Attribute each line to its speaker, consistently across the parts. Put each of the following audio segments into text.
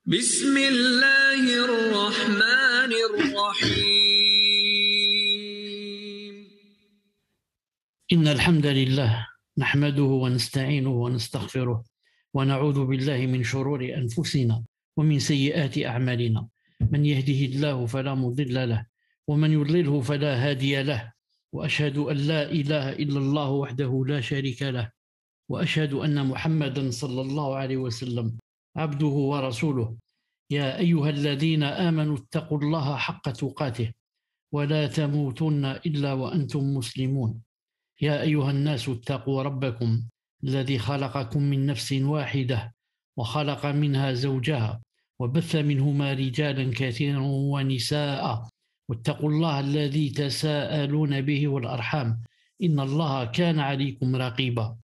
Speaker 1: بسم الله الرحمن الرحيم
Speaker 2: إن الحمد لله نحمده ونستعينه ونستغفره ونعوذ بالله من شرور أنفسنا ومن سيئات أعمالنا من يهده الله فلا مضل له ومن يضلله فلا هادي له وأشهد أن لا إله إلا الله وحده لا شريك له وأشهد أن محمدا صلى الله عليه وسلم عبده ورسوله يا أيها الذين آمنوا اتقوا الله حق تقاته ولا تموتن إلا وأنتم مسلمون يا أيها الناس اتقوا ربكم الذي خلقكم من نفس واحدة وخلق منها زوجها وبث منهما رجالا كثيرا ونساء واتقوا الله الذي تساءلون به والأرحام إن الله كان عليكم رقيبا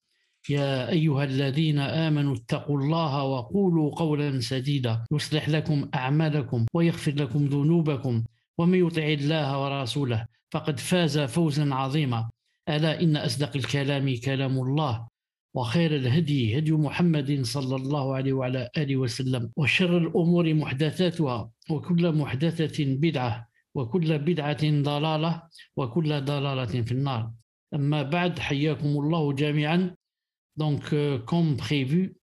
Speaker 2: يا أيها الذين آمنوا اتقوا الله وقولوا قولا سديدا يصلح لكم أعمالكم ويغفر لكم ذنوبكم ومن يطع الله ورسوله فقد فاز فوزا عظيما ألا إن أصدق الكلام كلام الله وخير الهدي هدي محمد صلى الله عليه وعلى آله وسلم وشر الأمور محدثاتها وكل محدثة بدعة وكل بدعة ضلالة وكل ضلالة في النار أما بعد حياكم الله جميعا. Donc, comme prévu,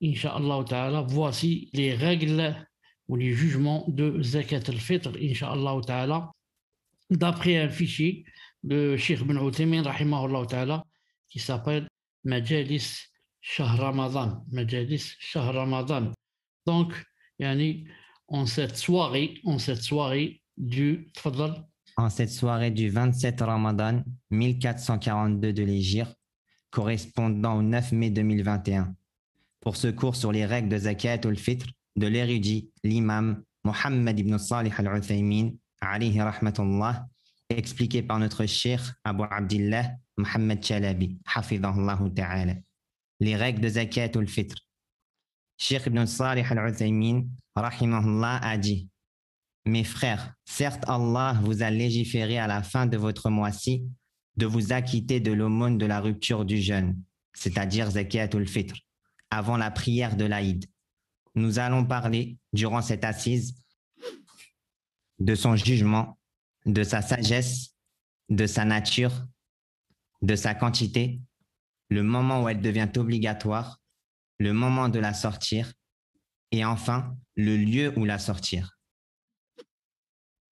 Speaker 2: Inch'Allah Ta'ala, voici les règles ou les jugements de Zakat al-Fitr, Inch'Allah Ta'ala, d'après un fichier de Cheikh Ibn Uthaymin, rahimahullah Ta'ala, qui s'appelle Majalis Shahr Ramadan. Majalis Shahr Ramadan. Donc, yani, en cette soirée du Tfadal.
Speaker 3: En cette soirée du 27 Ramadan 1442 de l'Hégire, correspondant au 9 mai 2021. Pour ce cours sur les règles de Zakat al-Fitr de l'érudit, l'imam Mohammed ibn Salih al-Uthaymin, alayhi rahmatullah, expliqué par notre cheikh Abu Abdillah Mohammed Chalabi, hafidhahullah ta'ala. Les règles de Zakat al-Fitr. Cheikh ibn Salih al-Uthaymin, rahimahullah, a dit: mes frères, certes Allah vous a légiféré à la fin de votre mois-ci de vous acquitter de l'aumône de la rupture du jeûne, c'est-à-dire Zakat al-Fitr, avant la prière de l'Aïd. Nous allons parler, durant cette assise, de son jugement, de sa sagesse, de sa nature, de sa quantité, le moment où elle devient obligatoire, le moment de la sortir, et enfin, le lieu où la sortir.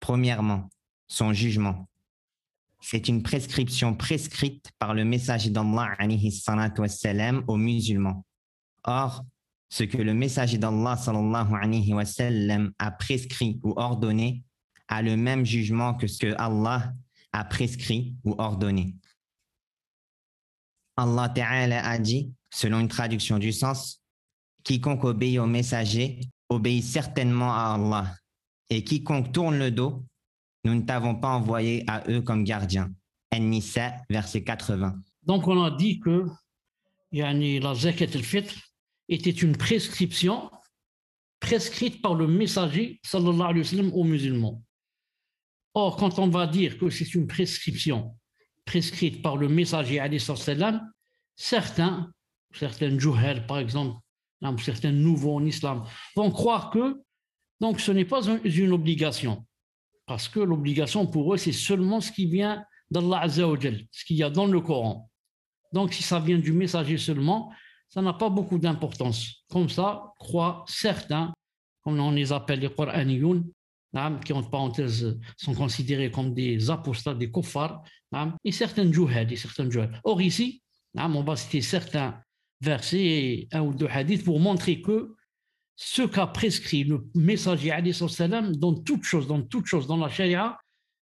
Speaker 3: Premièrement, son jugement. C'est une prescription prescrite par le messager d'Allah alayhi salatu wassalam aux musulmans. Or, ce que le messager d'Allah sallallahu alayhi wa sallam a prescrit ou ordonné a le même jugement que ce que Allah a prescrit ou ordonné. Allah Ta'ala a dit, selon une traduction du sens, quiconque obéit au messager obéit certainement à Allah, et quiconque tourne le dos, nous ne t'avons pas envoyé à eux comme gardiens. An-Nisa, verset 80.
Speaker 2: Donc on a dit que la Zakat al-Fitr était une prescription prescrite par le messager sallallahu alayhi wa sallam aux musulmans. Or, quand on va dire que c'est une prescription prescrite par le messager alayhi sallam, certains juhal par exemple, certains nouveaux en islam, vont croire que donc ce n'est pas une obligation. Parce que l'obligation pour eux, c'est seulement ce qui vient d'Allah Azza wa Jal, ce qu'il y a dans le Coran. Donc, si ça vient du messager seulement, ça n'a pas beaucoup d'importance. Comme ça, croient certains, comme on les appelle les Qur'aniyoun, qui, entre parenthèses, sont considérés comme des apostats, des kuffars, et certains juhad. Or, ici, on va citer certains versets et un ou deux hadiths pour montrer que ce qu'a prescrit le messager alayhi salam dans toute chose dans la charia,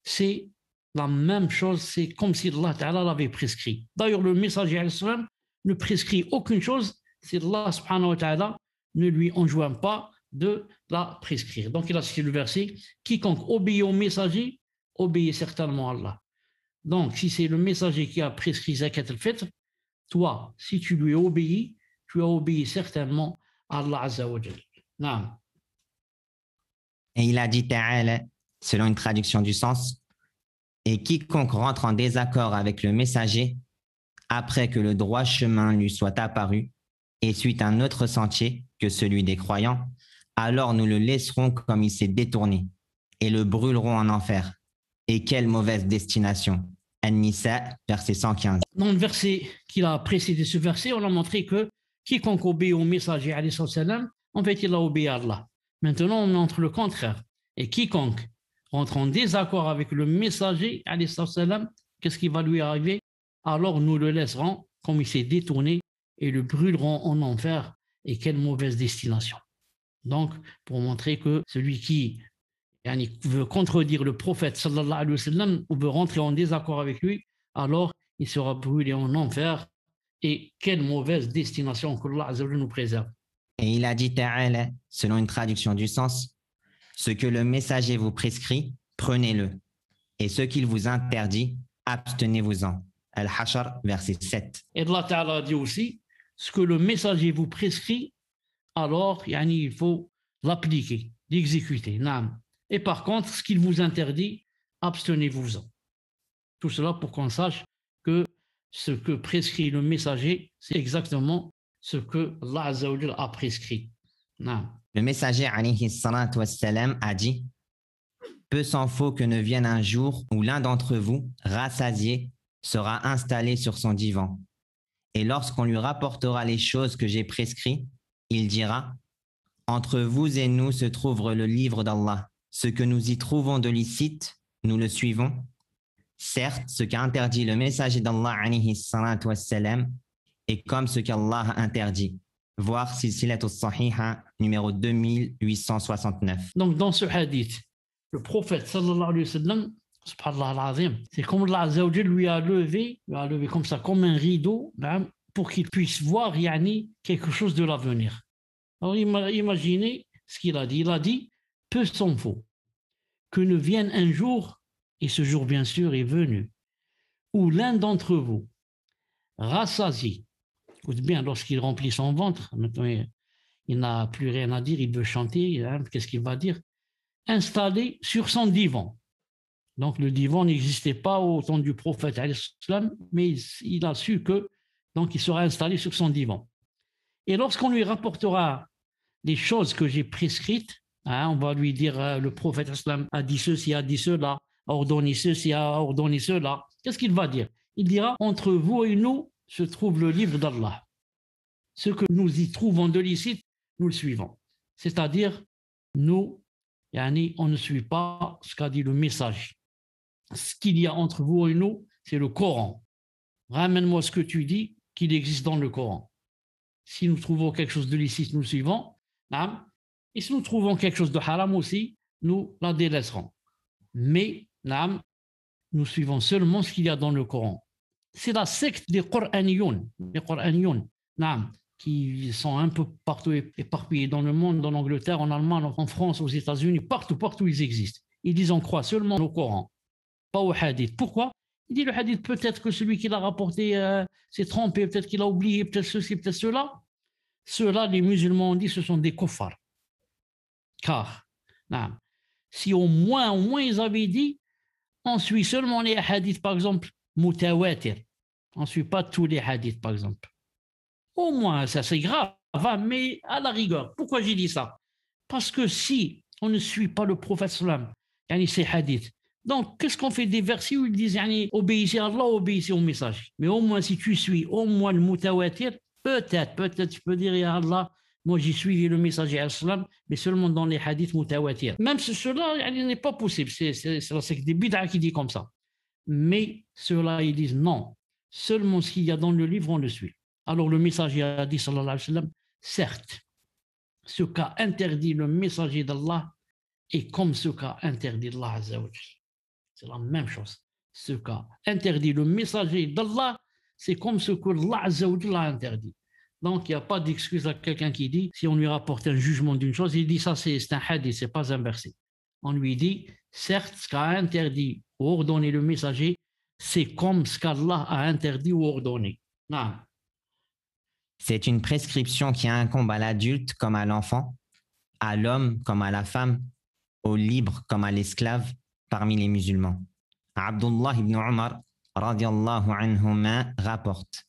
Speaker 2: c'est la même chose, c'est comme si Allah Ta'ala l'avait prescrit. D'ailleurs, le messager alayhi salam ne prescrit aucune chose si Allah subhanahu wa ta'ala ne lui enjoint pas de la prescrire. Donc il a cité le verset: quiconque obéit au messager obéit certainement à Allah. Donc si c'est le messager qui a prescrit Zakat al-Fitr, toi, si tu lui obéis, tu as obéi certainement Allah Azza wa Jal. Naam.
Speaker 3: Et il a dit Ta'ala, selon une traduction du sens, et quiconque rentre en désaccord avec le messager, après que le droit chemin lui soit apparu, et suit un autre sentier que celui des croyants, alors nous le laisserons comme il s'est détourné et le brûlerons en enfer. Et quelle mauvaise destination. An-Nisa, verset 115.
Speaker 2: Dans le verset qui a précédé ce verset, on a montré que quiconque obéit au messager, alayhi salam, en fait, il a obéi à Allah. Maintenant, on montre le contraire. Et quiconque rentre en désaccord avec le messager, alayhi salam, qu'est-ce qui va lui arriver? Alors nous le laisserons comme il s'est détourné et le brûlerons en enfer. Et quelle mauvaise destination. Donc, pour montrer que celui qui veut contredire le prophète sallallahu alayhi wa sallam ou veut rentrer en désaccord avec lui, alors il sera brûlé en enfer. Et quelle mauvaise destination que Allah Azza wa Jalla nous préserve.
Speaker 3: Et il a dit ta'ala, selon une traduction du sens, ce que le messager vous prescrit, prenez-le. Et ce qu'il vous interdit, abstenez-vous-en. Al-Hashr, verset 7.
Speaker 2: Et Allah Ta'ala dit aussi, ce que le messager vous prescrit, alors il faut l'appliquer, l'exécuter. Et par contre, ce qu'il vous interdit, abstenez-vous-en. Tout cela pour qu'on sache que ce que prescrit le messager, c'est exactement ce que Allah Azza wa Jalla a prescrit.
Speaker 3: Le messager alayhi salatu wassalam a dit « Peu s'en faut que ne vienne un jour où l'un d'entre vous, rassasié, sera installé sur son divan. Et lorsqu'on lui rapportera les choses que j'ai prescrites, il dira « Entre vous et nous se trouve le livre d'Allah. Ce que nous y trouvons de licite, nous le suivons. Certes, ce qu'a interdit le messager d'Allah alayhi salatu wassalam est comme ce qu'Allah a interdit. » Voir Silsilatul Sahiha numéro 2869.
Speaker 2: Donc dans ce hadith, le prophète sallallahu alayhi wa sallam, subhanallah al-azim, c'est comme Allah Azza wa Jalla lui a levé comme ça, comme un rideau, pour qu'il puisse voir quelque chose de l'avenir. Alors imaginez ce qu'il a dit. Il a dit, peu s'en faut que ne vienne un jour, et ce jour bien sûr est venu, où l'un d'entre vous, rassasié, écoute bien, lorsqu'il remplit son ventre, maintenant il n'a plus rien à dire, il veut chanter, qu'est-ce qu'il va dire? Installé sur son divan. Donc le divan n'existait pas au temps du prophète, mais il a su que donc il sera installé sur son divan. Et lorsqu'on lui rapportera les choses que j'ai prescrites, on va lui dire le prophète a dit ceci, a dit cela, a ordonné ceci, a ordonné cela. Qu'est-ce qu'il va dire? Il dira, entre vous et nous se trouve le livre d'Allah. Ce que nous y trouvons de licite, nous le suivons. C'est-à-dire, nous, on ne suit pas ce qu'a dit le message. Ce qu'il y a entre vous et nous, c'est le Coran. Ramène-moi ce que tu dis, qu'il existe dans le Coran. Si nous trouvons quelque chose de licite, nous le suivons. Et si nous trouvons quelque chose de haram aussi, nous la délaisserons. Mais, nous suivons seulement ce qu'il y a dans le Coran. C'est la secte des Qur'aniyoun, qui sont un peu partout éparpillés dans le monde, en Angleterre, en Allemagne, en France, aux États-Unis, partout ils existent. Ils disent on croit seulement au Coran, pas au hadith. Pourquoi? Il dit le hadith, peut-être que celui qui l'a rapporté s'est trompé, peut-être qu'il a oublié, peut-être ceci, peut-être cela. Ceux-là, les musulmans ont dit, ce sont des kuffars. Car, si au moins ils avaient dit, on suit seulement les hadiths, par exemple, mutawatir. On ne suit pas tous les hadiths, par exemple. Au moins, ça c'est grave, mais à la rigueur. Pourquoi j'ai dit ça? Parce que si on ne suit pas le prophète sallam, ces hadiths, donc qu'est-ce qu'on fait des versets où ils disent obéissez à Allah, obéissez au message. Mais au moins, si tu suis au moins le mutawatir, peut-être tu peux dire ya Allah, moi j'ai suivi le messager al-Salam, mais seulement dans les hadiths mutawatir. Même cela n'est pas possible, c'est la secte des bid'a qui dit comme ça. Mais ceux-là, ils disent non, seulement ce qu'il y a dans le livre, on le suit. Alors le messager a dit, sallallahu alayhi wa sallam, certes, ce qu'a interdit le messager d'Allah est comme ce qu'a interdit Allah Azza wa Jalla. C'est la même chose. Ce qu'a interdit le messager d'Allah, c'est comme ce que Allah Azza wa Jalla a interdit. Donc il n'y a pas d'excuse à quelqu'un qui dit, si on lui rapporte un jugement d'une chose, il dit ça c'est un hadith, c'est pas un verset. On lui dit, certes, ce qu'a interdit ou ordonné le messager, c'est comme ce qu'Allah a interdit ou ordonné. Non.
Speaker 3: C'est une prescription qui incombe à l'adulte comme à l'enfant, à l'homme comme à la femme, au libre comme à l'esclave parmi les musulmans. Abdullah ibn Umar radiallahu anhuma rapporte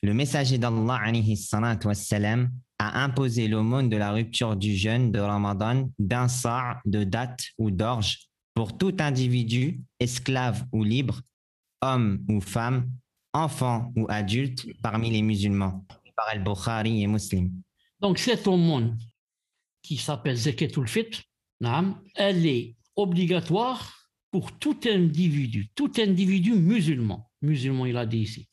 Speaker 3: Le messager d'Allah alayhi salatu wassalam, a imposé l'aumône de la rupture du jeûne de Ramadan d'un sa' de date ou d'orge pour tout individu, esclave ou libre, homme ou femme, enfant ou adulte parmi les musulmans, par Al-Bukhari et Muslim.
Speaker 2: Donc, cette aumône qui s'appelle Zakatul Fitr, elle est obligatoire pour tout individu musulman, il a dit ici,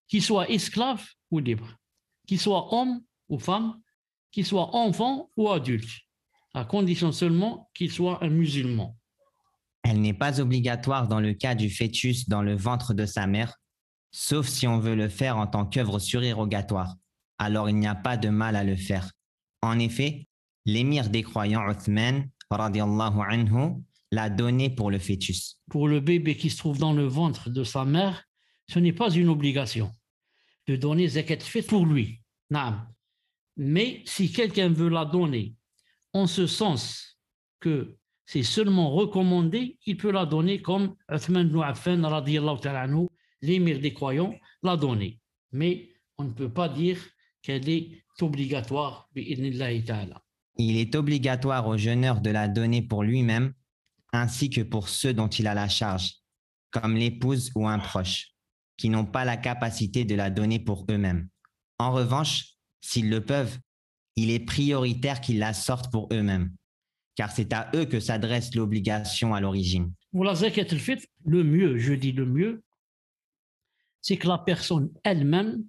Speaker 2: qu'il soit esclave ou libre, qu'il soit homme ou femme, qu'il soit enfant ou adulte, à condition seulement qu'il soit un musulman.
Speaker 3: Elle n'est pas obligatoire dans le cas du fœtus dans le ventre de sa mère, sauf si on veut le faire en tant qu'œuvre surérogatoire. Alors il n'y a pas de mal à le faire. En effet, l'émir des croyants Uthman, radiallahu anhu, l'a donné pour le fœtus.
Speaker 2: Pour le bébé qui se trouve dans le ventre de sa mère, ce n'est pas une obligation de donner zakat al-fitr pour lui. Naam. Mais si quelqu'un veut la donner en ce sens que c'est seulement recommandé, il peut la donner comme Uthman ibn Affan, radiallahu ta'ala anhu, l'émir des croyants, l'a donné. Mais on ne peut pas dire qu'elle est obligatoire, bi'idhnillahi ta'ala.
Speaker 3: Il est obligatoire au jeûneur de la donner pour lui-même, ainsi que pour ceux dont il a la charge, comme l'épouse ou un proche, qui n'ont pas la capacité de la donner pour eux-mêmes. En revanche, s'ils le peuvent, il est prioritaire qu'ils la sortent pour eux-mêmes, car c'est à eux que s'adresse l'obligation à l'origine.
Speaker 2: Pour la zakat al-fitr, le mieux, c'est que la personne elle-même,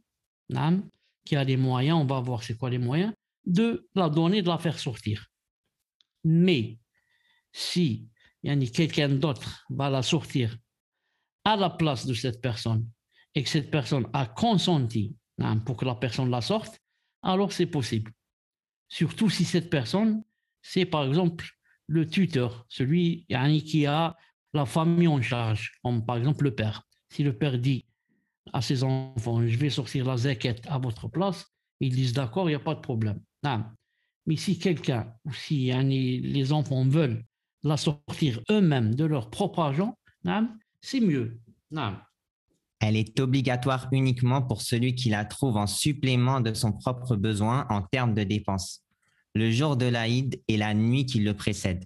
Speaker 2: qui a les moyens, on va voir c'est quoi les moyens, de la donner, de la faire sortir. Mais si quelqu'un d'autre va la sortir à la place de cette personne et que cette personne a consenti pour que la personne la sorte, alors c'est possible. Surtout si cette personne, c'est par exemple le tuteur, celui qui a la famille en charge, comme par exemple le père. Si le père dit à ses enfants, je vais sortir la zakat à votre place, ils disent d'accord, il n'y a pas de problème. Mais si quelqu'un, ou si les enfants veulent la sortir eux-mêmes de leur propre argent, c'est mieux.
Speaker 3: Elle est obligatoire uniquement pour celui qui la trouve en supplément de son propre besoin en termes de dépenses, le jour de l'Aïd et la nuit qui le précède.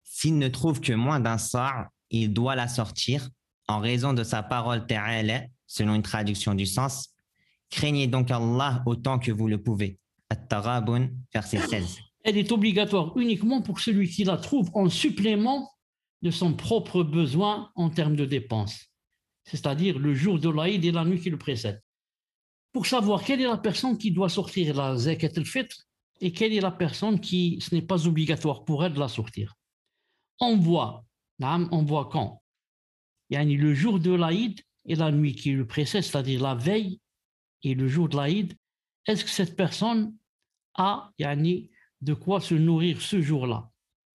Speaker 3: S'il ne trouve que moins d'un sa', il doit la sortir en raison de sa parole ta'ala, selon une traduction du sens. Craignez donc Allah autant que vous le pouvez. At-Taghabun, verset 16.
Speaker 2: Elle est obligatoire uniquement pour celui qui la trouve en supplément de son propre besoin en termes de dépenses, c'est-à-dire le jour de l'Aïd et la nuit qui le précède. Pour savoir quelle est la personne qui doit sortir la zakat al-fitr et quelle est la personne qui ce n'est pas obligatoire pour elle de la sortir. On voit quand le jour de l'Aïd et la nuit qui le précède, c'est-à-dire la veille et le jour de l'Aïd, est-ce que cette personne a de quoi se nourrir ce jour-là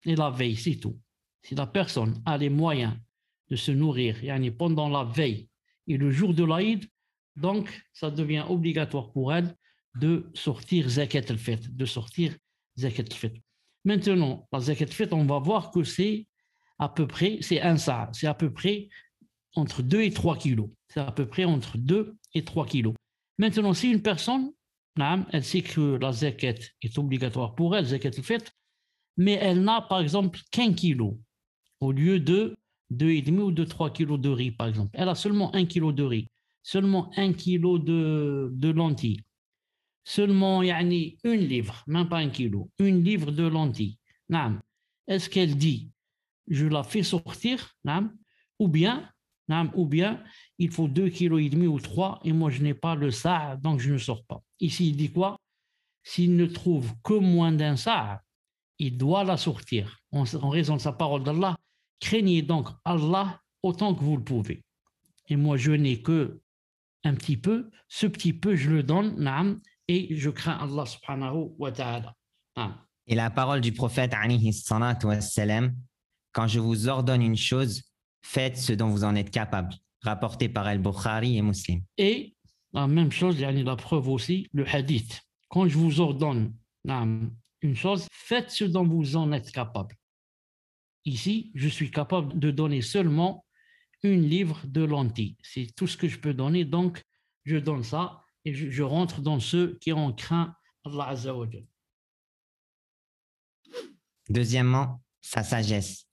Speaker 2: et la veille, c'est tout. Si la personne a les moyens de se nourrir pendant la veille et le jour de l'Aïd, donc ça devient obligatoire pour elle de sortir zakat al-fitr, Maintenant, la zakat al-fitr, on va voir que c'est à peu près, c'est un sa', c'est à peu près entre 2 et 3 kilos. C'est à peu près entre 2 et 3 kilos. Maintenant, si une personne, elle sait que la zakat est obligatoire pour elle, zakat al-fitr, mais elle n'a par exemple qu'1 kilo au lieu de 2,5 ou de 3 kilos de riz, par exemple. Elle a seulement 1 kilo de riz, seulement 1 kilo de lentilles, seulement une livre, même pas 1 kilo, 1 livre de lentilles. Est-ce qu'elle dit, je la fais sortir, ou bien il faut 2,5 kg ou 3 et moi je n'ai pas le sa', donc je ne sors pas. Ici, il dit quoi? S'il ne trouve que moins d'un sa', il doit la sortir. En raison de sa parole d'Allah, craignez donc Allah autant que vous le pouvez. Et moi, je n'ai que un petit peu. Ce petit peu, je le donne, et je crains Allah subhanahu wa ta'ala.
Speaker 3: Et la parole du prophète, alayhi salatu wassalam, quand je vous ordonne une chose, faites ce dont vous en êtes capable. Rapporté par Al-Bukhari et Muslim.
Speaker 2: Et la même chose, la preuve aussi, le hadith. Quand je vous ordonne une chose, faites ce dont vous en êtes capable. Ici, je suis capable de donner seulement 1 livre de lentilles. C'est tout ce que je peux donner, donc je donne ça et je rentre dans ceux qui ont craint Allah Azza wa Jal.
Speaker 3: Deuxièmement, sa sagesse.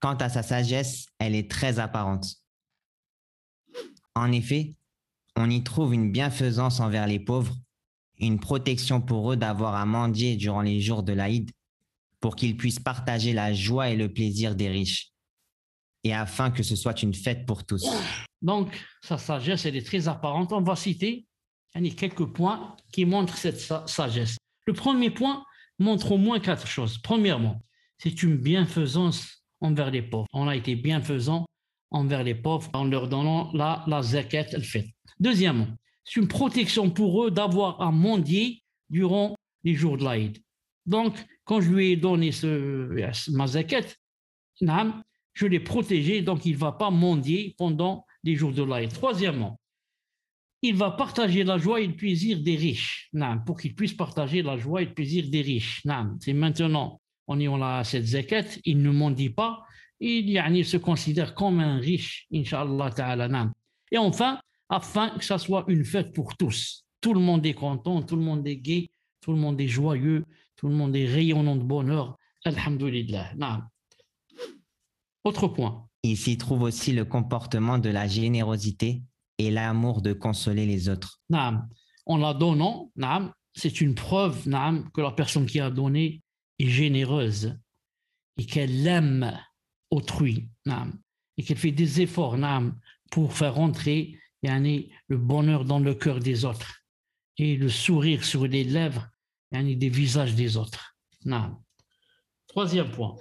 Speaker 3: Quant à sa sagesse, elle est très apparente. En effet, on y trouve une bienfaisance envers les pauvres, une protection pour eux d'avoir à mendier durant les jours de l'Aïd, pour qu'ils puissent partager la joie et le plaisir des riches, et afin que ce soit une fête pour tous.
Speaker 2: Donc, sa sagesse, elle est très apparente. On va citer quelques points qui montrent cette sagesse. Le premier point montre au moins 4 choses. Premièrement, c'est une bienfaisance envers les pauvres. On a été bienfaisant envers les pauvres en leur donnant la zakat al-fitr. Deuxièmement, c'est une protection pour eux d'avoir à mendier durant les jours de l'Aïd. Donc, quand je lui ai donné ma zakat, je l'ai protégé, donc il ne va pas mendier pendant les jours de l'Aïd. Troisièmement, il va partager la joie et le plaisir des riches, pour qu'il puisse partager la joie et le plaisir des riches. C'est maintenant, on est à cette zakat, il ne mendie pas, il se considère comme un riche, Inch'Allah ta'ala. Et enfin, afin que ça soit une fête pour tous. Tout le monde est content, tout le monde est gai, tout le monde est joyeux, tout le monde est rayonnant de bonheur. Alhamdulillah. Autre point.
Speaker 3: Il s'y trouve aussi le comportement de la générosité et l'amour de consoler les autres.
Speaker 2: En la donnant, c'est une preuve que la personne qui a donné est généreuse et qu'elle aime autrui et qu'elle fait des efforts pour faire rentrer le bonheur dans le cœur des autres et le sourire sur les lèvres des visages des autres. Troisième point.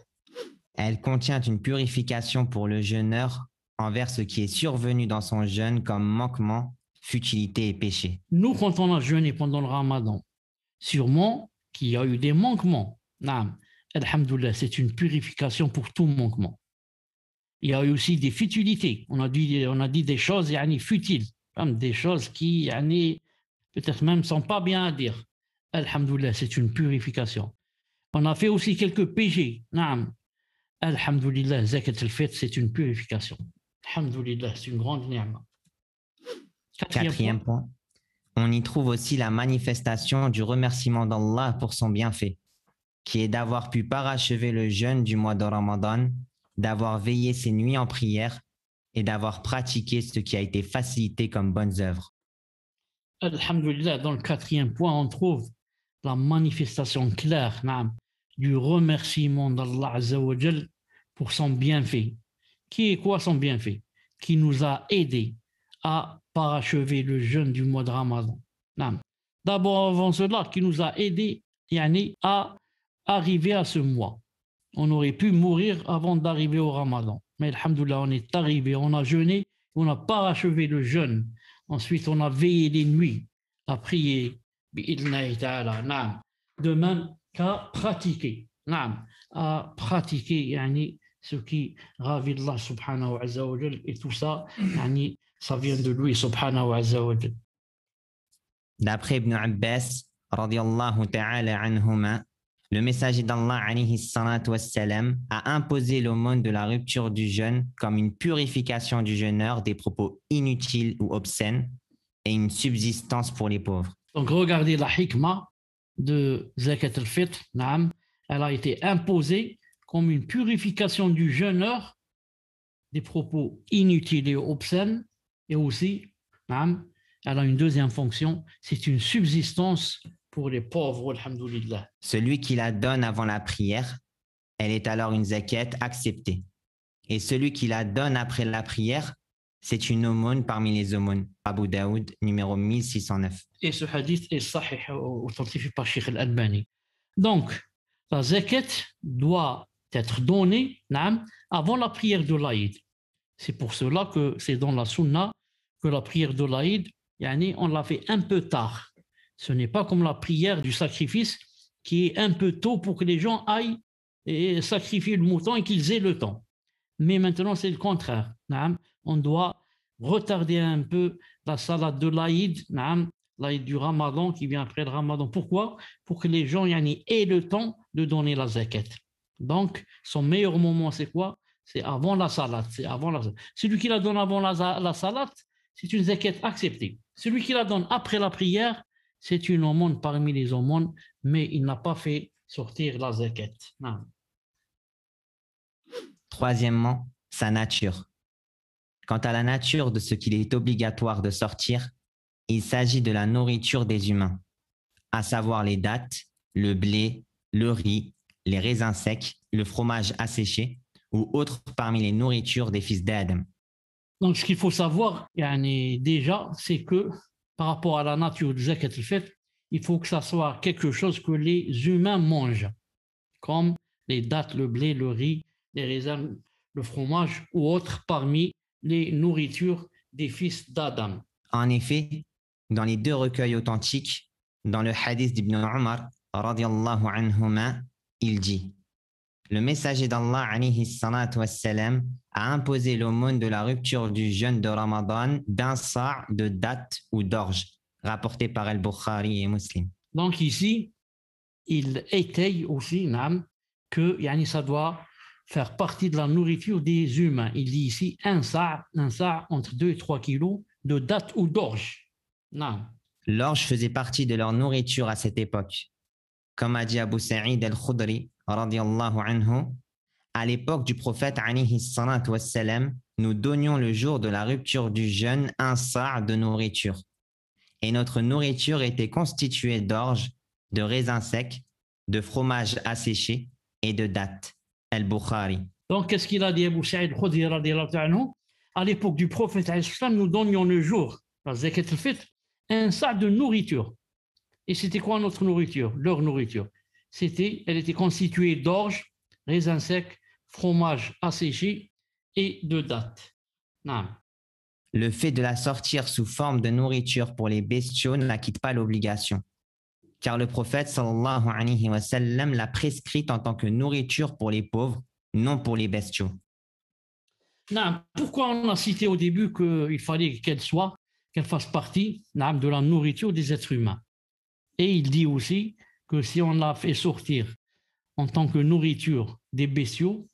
Speaker 3: Elle contient une purification pour le jeûneur envers ce qui est survenu dans son jeûne comme manquement, futilité et péché.
Speaker 2: Nous, quand on a jeûné pendant le Ramadan, sûrement qu'il y a eu des manquements. Alhamdoulilah, c'est une purification pour tout manquement. Il y a eu aussi des futilités. On a dit des choses futiles, des choses qui peut-être même ne sont pas bien à dire. Alhamdoulilah, c'est une purification. On a fait aussi quelques péchés. Alhamdoulilah, zakat al-fitr, c'est une purification. Alhamdoulilah, c'est une grande ni'ma.
Speaker 3: Quatrième point. On y trouve aussi la manifestation du remerciement d'Allah pour son bienfait, qui est d'avoir pu parachever le jeûne du mois de Ramadan, d'avoir veillé ses nuits en prière et d'avoir pratiqué ce qui a été facilité comme bonnes œuvres.
Speaker 2: Alhamdulillah, dans le quatrième point, on trouve la manifestation claire du remerciement d'Allah Azza wa Jal pour son bienfait. Qui est quoi son bienfait? Qui nous a aidés à parachever le jeûne du mois de Ramadan. D'abord, avant cela, qui nous a aidés à arriver à ce mois. On aurait pu mourir avant d'arriver au Ramadan. Mais alhamdoulilah, on est arrivé, on a jeûné, on a parachevé le jeûne. Ensuite, on a veillé les nuits à prier, de même qu'à pratiquer. À pratiquer ce qui ravit Allah subhanahu wa ta'ala. Et tout ça, ça vient de lui subhanahu wa ta'ala.
Speaker 3: D'après Ibn Abbas, radiyallahu ta'ala anhuma, le messager d'Allah alayhi salatu wassalam, a imposé l'aumône de la rupture du jeûne comme une purification du jeûneur des propos inutiles ou obscènes et une subsistance pour les pauvres.
Speaker 2: Donc regardez la hikmah de zakat al-fitr, elle a été imposée comme une purification du jeûneur des propos inutiles et obscènes, et aussi, elle a une deuxième fonction, c'est une subsistance pour les pauvres, alhamdoulilah.
Speaker 3: Celui qui la donne avant la prière, elle est alors une zakat acceptée. Et celui qui la donne après la prière, c'est une aumône parmi les aumônes. Abu Daoud, numéro 1609.
Speaker 2: Et ce hadith est sahih, authentifié par Sheikh al-Albani. Donc, la zakat doit être donnée avant la prière de l'Aïd. C'est pour cela que c'est dans la sunna que la prière de l'Aïd, on l'a fait un peu tard. Ce n'est pas comme la prière du sacrifice qui est un peu tôt pour que les gens aillent et sacrifier le mouton et qu'ils aient le temps. Mais maintenant, c'est le contraire. On doit retarder un peu la salade de l'Aïd, l'Aïd du Ramadan qui vient après le Ramadan. Pourquoi? Pour que les gens aient le temps de donner la zakat. Donc, son meilleur moment, c'est quoi? C'est avant la salade. Celui qui la donne avant la salade, c'est une zakat acceptée. Celui qui la donne après la prière, c'est une aumône parmi les aumônes, mais il n'a pas fait sortir la zakat. Non.
Speaker 3: Troisièmement, sa nature. Quant à la nature de ce qu'il est obligatoire de sortir, il s'agit de la nourriture des humains, à savoir les dattes, le blé, le riz, les raisins secs, le fromage asséché ou autres parmi les nourritures des fils d'Adam.
Speaker 2: Donc, ce qu'il faut savoir, déjà, c'est que par rapport à la nature du zakat al-fitr, il faut que ça soit quelque chose que les humains mangent, comme les dattes, le blé, le riz, les raisins, le fromage ou autres parmi les nourritures des fils d'Adam.
Speaker 3: En effet, dans les deux recueils authentiques, dans le hadith d'Ibn Umar, radiallahu anhuma, il dit: le messager d'Allah alayhi salatu wassalam, a imposé l'aumône de la rupture du jeûne de Ramadan d'un sa' de dattes ou d'orge, rapporté par Al-Bukhari et Muslim.
Speaker 2: Donc ici, il étaye aussi que ça doit faire partie de la nourriture des humains. Il dit ici un sa' entre 2 et 3 kilos de dattes ou d'orge.
Speaker 3: L'orge faisait partie de leur nourriture à cette époque. Comme a dit Abu Sa'id al-Khudri, radiallahu anhu, à l'époque du prophète alayhi salatu wassalam, nous donnions le jour de la rupture du jeûne un sa' de nourriture. Et notre nourriture était constituée d'orge, de raisins secs, de fromage asséché et de dattes. Al-Bukhari.
Speaker 2: Donc, qu'est-ce qu'il a dit Abu Sa'id al-Khudri radiallahu anhu? À l'époque du prophète alayhi salam, nous donnions le jour, la zakat al-fitr, un sa' de nourriture. Et c'était quoi notre nourriture? Leur nourriture. Elle était constituée d'orge, raisins secs, fromage asséché et de dattes. Non.
Speaker 3: Le fait de la sortir sous forme de nourriture pour les bestiaux n'acquitte pas l'obligation, car le prophète sallallahu alayhi wa sallam l'a prescrite en tant que nourriture pour les pauvres, non pour les bestiaux.
Speaker 2: Non. Pourquoi on a cité au début qu'il fallait qu'elle fasse partie de la nourriture des êtres humains? Et il dit aussi que si on la fait sortir en tant que nourriture des bestiaux,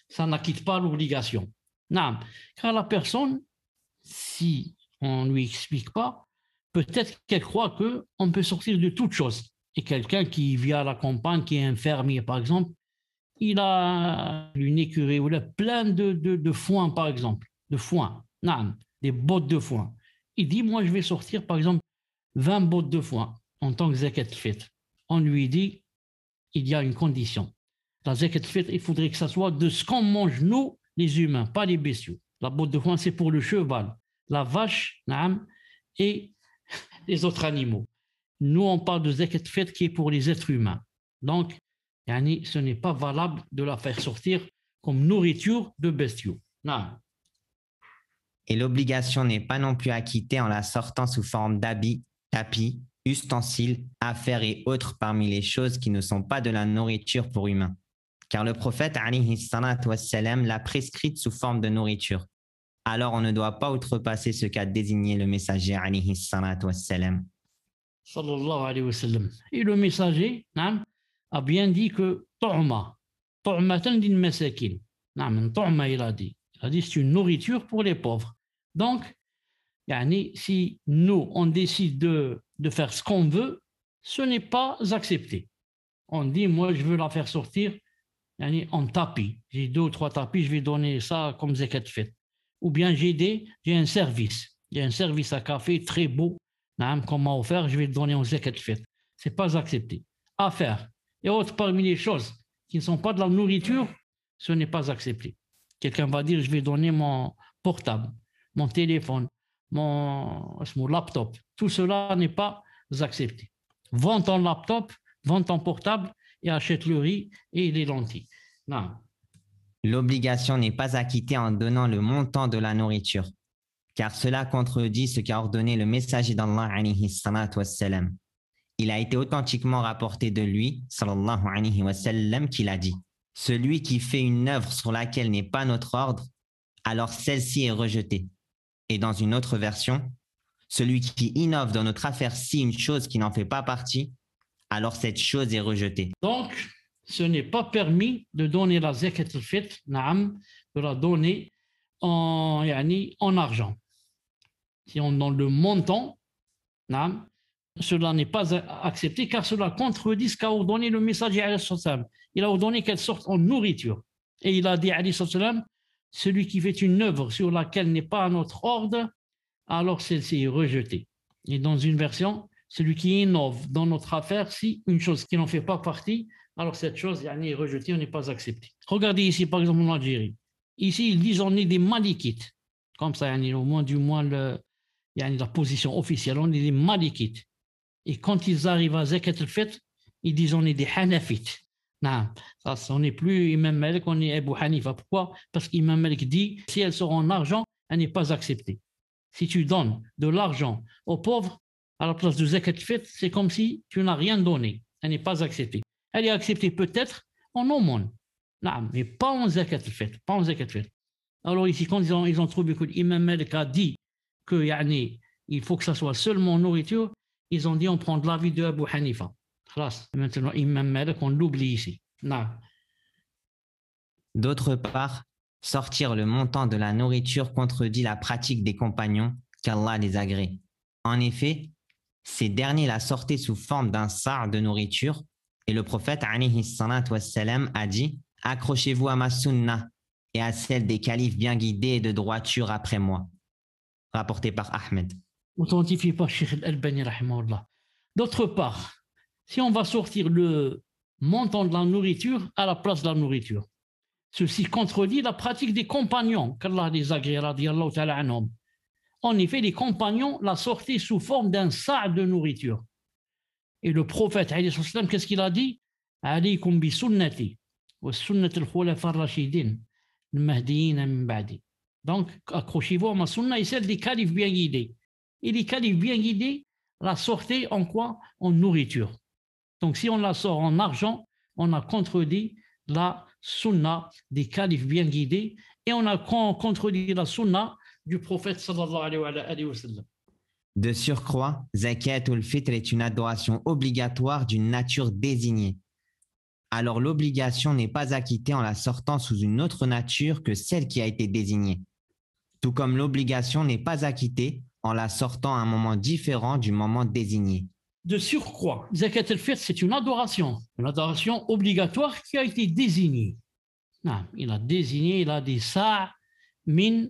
Speaker 2: ça n'acquitte pas l'obligation. Car la personne, si on ne lui explique pas, peut-être qu'elle croit qu'on peut sortir de toute chose. Et quelqu'un qui vit à la campagne, qui est un fermier par exemple, il a une écurie où il a plein de foin par exemple, des bottes de foin. Il dit, moi je vais sortir par exemple 20 bottes de foin en tant que zakat al-fitr. On lui dit, il y a une condition. La zakat al-fitr, il faudrait que ça soit de ce qu'on mange nous, les humains, pas les bestiaux. La botte de foin, c'est pour le cheval, la vache, et les autres animaux. Nous, on parle de zakat al-fitr qui est pour les êtres humains. Donc, ce n'est pas valable de la faire sortir comme nourriture de bestiaux.
Speaker 3: Et l'obligation n'est pas non plus acquittée en la sortant sous forme d'habits, tapis, ustensiles, affaires et autres parmi les choses qui ne sont pas de la nourriture pour humains. Car le prophète alayhi salatu wassalam l'a prescrite sous forme de nourriture. Alors on ne doit pas outrepasser ce qu'a désigné le messager alayhi salatu wassalam.
Speaker 2: Sallallahu alayhi wa sallam. Et le messager a bien dit que tu'matan din masakin. Tu'ma, il a dit c'est une nourriture pour les pauvres. Donc, si nous, on décide de faire ce qu'on veut, ce n'est pas accepté. On dit, moi, je veux la faire sortir en tapis. J'ai 2 ou 3 tapis, je vais donner ça comme zakat al-fitr. Ou bien j'ai un service. Il y a un service à café très beau qu'on m'a offert, je vais le donner en zakat al-fitr. Ce n'est pas accepté. Affaires et autres parmi les choses qui ne sont pas de la nourriture, ce n'est pas accepté. Quelqu'un va dire, je vais donner mon portable, mon téléphone, mon laptop. Tout cela n'est pas accepté. Vends ton laptop, vends ton portable et achète le riz et les lentilles. Non.
Speaker 3: L'obligation n'est pas acquittée en donnant le montant de la nourriture, car cela contredit ce qu'a ordonné le messager d'Allah alayhi salatu wassalam. Il a été authentiquement rapporté de lui, sallallahu alayhi wa sallam, qu'il a dit: celui qui fait une œuvre sur laquelle n'est pas notre ordre, alors celle-ci est rejetée. Et dans une autre version, celui qui innove dans notre affaire-ci une chose qui n'en fait pas partie, alors cette chose est rejetée.
Speaker 2: Donc, ce n'est pas permis de donner la zakat al-fitr, de la donner en argent. Si on donne le montant, naam, cela n'est pas accepté car cela contredit ce qu'a ordonné le messager. Il a ordonné qu'elle sorte en nourriture. Et il a dit, celui qui fait une œuvre sur laquelle n'est pas à notre ordre, alors celle-ci est rejetée. Et dans une version, celui qui innove dans notre affaire, si une chose qui n'en fait pas partie, alors cette chose est rejetée, on n'est pas accepté. Regardez ici, par exemple, en Algérie. Ici, ils disent on est des malikites. Comme ça, au moins, la position officielle, on est des malikites. Et quand ils arrivent à Zakat al-Fitr, ils disent on est des hanafites. Non, ça, on n'est plus Imam Malik, on est Abu Hanifa. Pourquoi? Parce qu'Imam Malik dit si elle sort en argent, elle n'est pas acceptée. Si tu donnes de l'argent aux pauvres à la place de Zakat al-Fitr, c'est comme si tu n'as rien donné. Elle n'est pas acceptée. Elle est acceptée peut-être en aumône, non, mais pas en Zakat al-Fitr. Pas en Zakat al-Fitr. Alors ici, quand ils ont trouvé que l'Imam Malik a dit qu'il faut que ça soit seulement nourriture, ils ont dit on prend de l'avis de Abu Hanifa. Maintenant, Imam Malik, on l'oublie ici. Non.
Speaker 3: D'autre part, sortir le montant de la nourriture contredit la pratique des compagnons qu'Allah les agrée. En effet, ces derniers la sortaient sous forme d'un sa' de nourriture et le prophète alayhi salatu wassalam a dit « Accrochez-vous à ma sunna et à celle des califes bien guidés et de droiture après moi. » Rapporté par Ahmed.
Speaker 2: Authentifié par Cheikh Al-Albani rahimahullah. D'autre part, si on va sortir le montant de la nourriture à la place de la nourriture, ceci contredit la pratique des compagnons qu'Allah les agrée radiyallahu ta'ala anhum. En effet, les compagnons la sortaient sous forme d'un sa' de nourriture. Et le prophète, qu'est-ce qu'il a dit? Alaykum bi sunnati wa sunnati al-khulafa ar-rashidin al-mahdiyyin min ba'di. Donc, accrochez-vous à ma sunna et celle des califes bien guidés. Et les califes bien guidés la sortaient en quoi? En nourriture. Donc, si on la sort en argent, on a contredit la sunna des califes bien guidés et on a contredit la sunna du prophète sallallahu alayhi wa sallam.
Speaker 3: De surcroît, Zakat ul-Fitr est une adoration obligatoire d'une nature désignée. Alors l'obligation n'est pas acquittée en la sortant sous une autre nature que celle qui a été désignée. Tout comme l'obligation n'est pas acquittée en la sortant à un moment différent du moment désigné.
Speaker 2: De surcroît, Zakat al-Fitr, c'est une adoration obligatoire qui a été désignée. Non, il a désigné, il a des sa', min,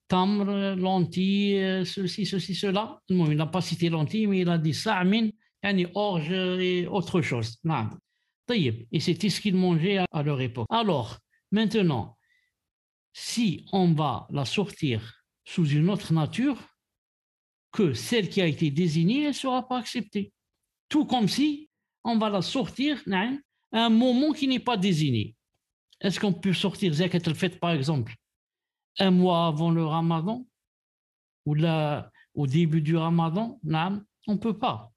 Speaker 2: tamr, lentilles, ceci, cela. Non, il n'a pas cité lentilles, mais il a dit sa', min, orge et autre chose. Non. Et c'était ce qu'ils mangeaient à leur époque. Alors, maintenant, si on va la sortir sous une autre nature que celle qui a été désignée, elle ne sera pas acceptée. Tout comme si on va la sortir à un moment qui n'est pas désigné. Est-ce qu'on peut sortir Zakat al-Fitr, par exemple, un mois avant le Ramadan ou là, au début du Ramadan? Non, on ne peut pas.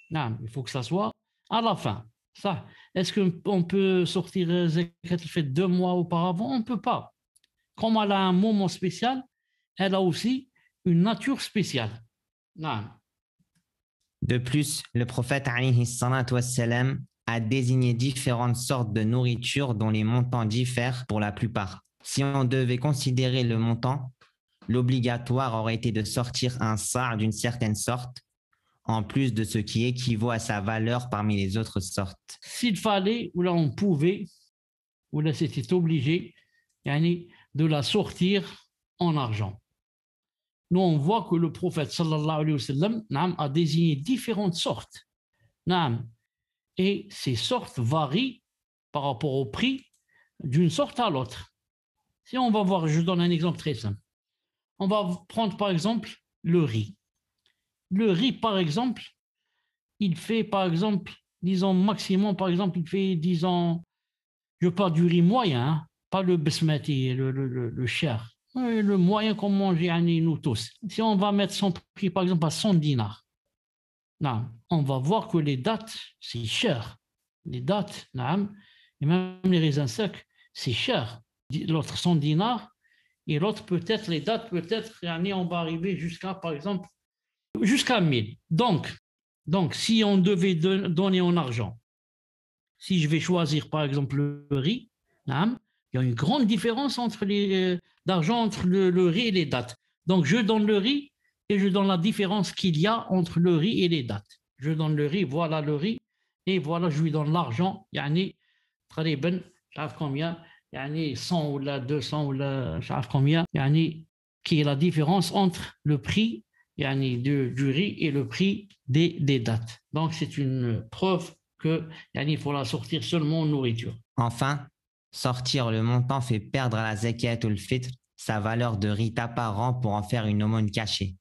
Speaker 2: Non, il faut que ça soit à la fin. Ça. Est-ce qu'on peut sortir Zakat al-Fitr 2 mois auparavant? On ne peut pas. Comme elle a un moment spécial, elle a aussi une nature spéciale. Non.
Speaker 3: De plus, le prophète alayhi salatu wassalam a désigné différentes sortes de nourriture dont les montants diffèrent pour la plupart. Si on devait considérer le montant, l'obligatoire aurait été de sortir un sa' d'une certaine sorte, en plus de ce qui équivaut à sa valeur parmi les autres sortes.
Speaker 2: S'il fallait, ou là on pouvait, ou là c'était obligé, de la sortir en argent. Nous, on voit que le prophète sallallahu alayhi wa sallam a désigné différentes sortes. Et ces sortes varient par rapport au prix d'une sorte à l'autre. Si on va voir, je donne un exemple très simple. On va prendre par exemple le riz. Le riz, par exemple, il fait par exemple, disons maximum, par exemple, il fait, disons, je parle du riz moyen, pas le basmati, le cher. Le moyen qu'on mange nous tous. Si on va mettre son prix par exemple à 100 dinars, on va voir que les dattes, c'est cher. Les dattes, et même les raisins secs, c'est cher. L'autre 100 dinars, et l'autre peut-être, les dattes peut-être, on va arriver jusqu'à par exemple, jusqu'à 1000. Donc si on devait donner en argent, si je vais choisir par exemple le riz, il y a une grande différence d'argent entre le riz et les dattes. Donc, je donne le riz et je donne la différence qu'il y a entre le riz et les dattes. Je donne le riz, voilà le riz, et voilà, je lui donne l'argent, يعني تقريبا مش عارف combien, يعني 100 ou 200 ou مش عارف combien, يعني qui est la différence entre le prix يعني du riz et le prix des dattes. Donc c'est une preuve que يعني il faut la sortir seulement en nourriture.
Speaker 3: Enfin, sortir le montant fait perdre à la zakat ou le fitr sa valeur de rita par an pour en faire une aumône cachée.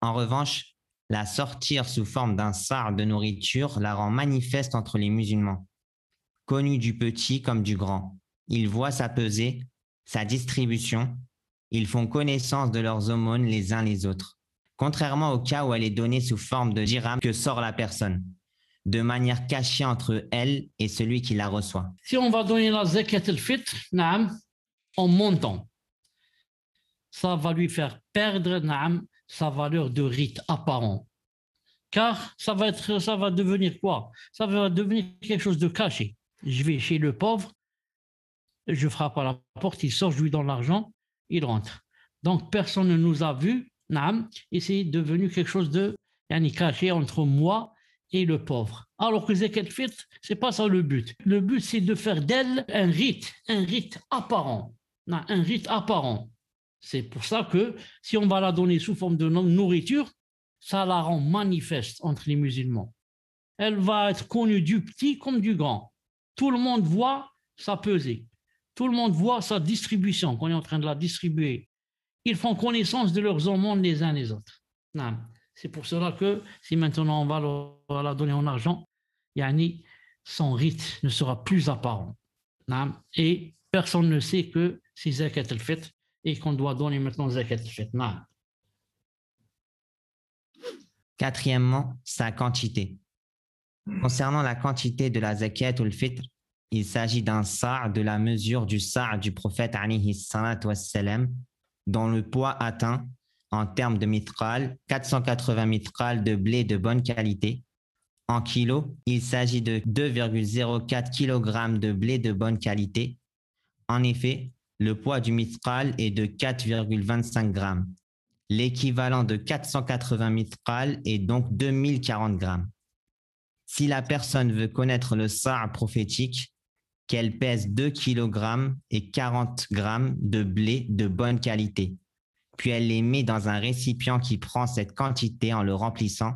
Speaker 3: En revanche, la sortir sous forme d'un sar de nourriture la rend manifeste entre les musulmans. Connu du petit comme du grand, ils voient sa pesée, sa distribution, ils font connaissance de leurs aumônes les uns les autres. Contrairement au cas où elle est donnée sous forme de dirham que sort la personne, de manière cachée entre elle et celui qui la reçoit.
Speaker 2: Si on va donner la zakat al-fitr, en montant, ça va lui faire perdre sa valeur de rite apparent. Car ça va devenir quoi? Ça va devenir quelque chose de caché. Je vais chez le pauvre, je frappe à la porte, il sort, je lui donne l'argent, il rentre. Donc personne ne nous a vus, et c'est devenu quelque chose de caché entre moi et le pauvre. Alors que zakat al-fitr, c'est pas ça le but. Le but, c'est de faire d'elle un rite apparent. Un rite apparent. C'est pour ça que si on va la donner sous forme de nourriture, ça la rend manifeste entre les musulmans. Elle va être connue du petit comme du grand. Tout le monde voit sa pesée. Tout le monde voit sa distribution, qu'on est en train de la distribuer. Ils font connaissance de leurs aumônes les uns les autres. C'est pour cela que si maintenant on va la donner en argent, son rite ne sera plus apparent. Et personne ne sait que c'est zakat al-fitr et qu'on doit donner maintenant zakat al-fitr.
Speaker 3: Quatrièmement, sa quantité. Concernant la quantité de la zakat ou le fitr, il s'agit d'un sa' de la mesure du sa' du prophète alayhi salatu wassalam, dont le poids atteint, en termes de mithqal, 480 mithqal de blé de bonne qualité. En kilos, il s'agit de 2,04 kg de blé de bonne qualité. En effet, le poids du mithqal est de 4,25 grammes. L'équivalent de 480 mithqal est donc 2040 grammes. Si la personne veut connaître le sa' prophétique, qu'elle pèse 2 kg et 40 grammes de blé de bonne qualité, puis elle les met dans un récipient qui prend cette quantité en le remplissant,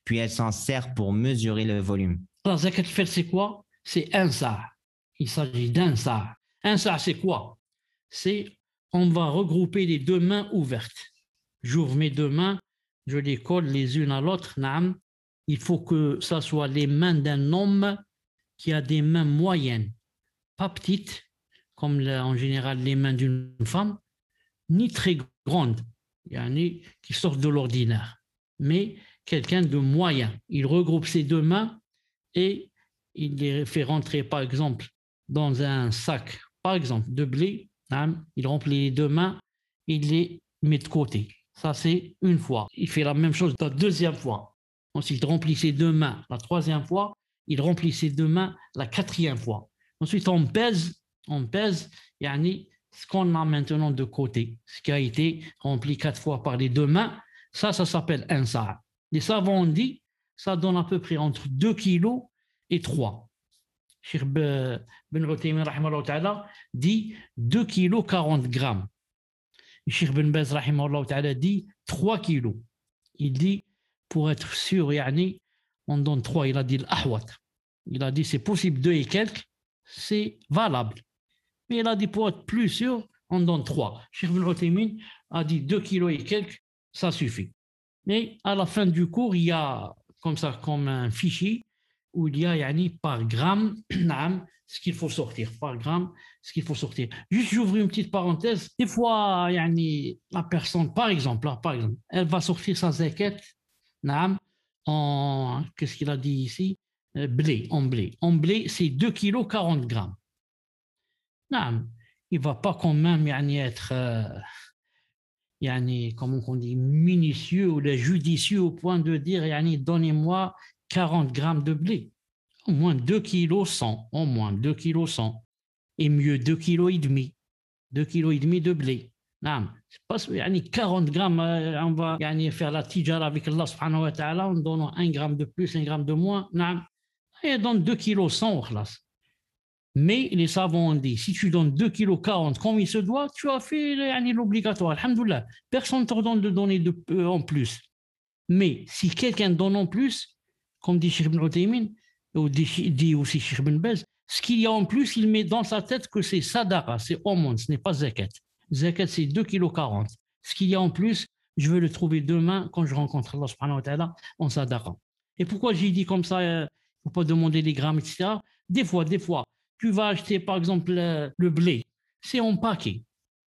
Speaker 3: puis elle s'en sert pour mesurer le volume.
Speaker 2: La zakat al-fitr, c'est quoi? C'est un sa'. Il s'agit d'un sa'. Un sa', c'est quoi? C'est on va regrouper les deux mains ouvertes. J'ouvre mes deux mains, je les colle les unes à l'autre. Il faut que ça soit les mains d'un homme qui a des mains moyennes, pas petites, comme en général les mains d'une femme, ni très grandes, qui sortent de l'ordinaire, mais quelqu'un de moyen. Il regroupe ses deux mains et il les fait rentrer, par exemple, dans un sac, par exemple, de blé. Il remplit les deux mains, il les met de côté. Ça, c'est une fois. Il fait la même chose la deuxième fois. Ensuite, il remplit ses deux mains la troisième fois. Il remplit ses deux mains la quatrième fois. Ensuite, on pèse ce qu'on a maintenant de côté, ce qui a été rempli 4 fois par les deux mains. Ça s'appelle un sa'. Les savants ont dit, ça donne à peu près entre 2 kilos et 3. Cheikh Ben Uthaymin rahimahullah ta'ala dit 2 kilos 40 grammes. Cheikh Ben Baz rahimahullah ta'ala dit 3 kilos. Il dit, pour être sûr, on donne 3. Il a dit l'ahwat. Il a dit, c'est possible 2 et quelques, c'est valable. Mais il a dit, pour être plus sûr, on donne 3. Cheikh Ben Uthaymin a dit 2 kilos et quelques, ça suffit. Mais à la fin du cours, il y a comme un fichier où il y a par gramme ce qu'il faut sortir. Par gramme, ce qu'il faut sortir. Juste, j'ouvre une petite parenthèse. Des fois, la personne, par exemple, elle va sortir sa zakat en, qu'est-ce qu'il a dit ici? Blé, en blé. En blé, c'est 2 kilos 40 grammes. Il ne va pas quand même être... comment on dit, minutieux ou judicieux au point de dire donnez-moi 40 grammes de blé. Au moins 2 kilos 100, au moins 2 kilos 100. Et mieux 2 kilos et demi. 2 kilos et demi de blé. Non, c'est pas يعني 40 grammes, on va يعني faire la tijara avec Allah subhanahu wa ta'ala en donnant 1 gramme de plus, 1 gramme de moins. Non, et donne 2 kilos 100 au khlas. Mais les savants ont dit, si tu donnes 2 kilos 40 comme il se doit, tu as fait l'obligatoire. Alhamdoulilah, personne ne te donne de donner en plus. Mais si quelqu'un donne en plus, comme dit Cheikh Ibn Uthaymin, ou dit aussi Cheikh Ibn Baz, ce qu'il y a en plus, il met dans sa tête que c'est sadaqa, c'est aumône, ce n'est pas zakat. Zakat, c'est 2 kg 40. Ce qu'il y a en plus, je vais le trouver demain quand je rencontre Allah subhanahu wa ta'ala en sadaqa. Et pourquoi j'ai dit comme ça, il ne faut pas demander les grammes, etc. Des fois, tu vas acheter par exemple le blé, c'est en paquet.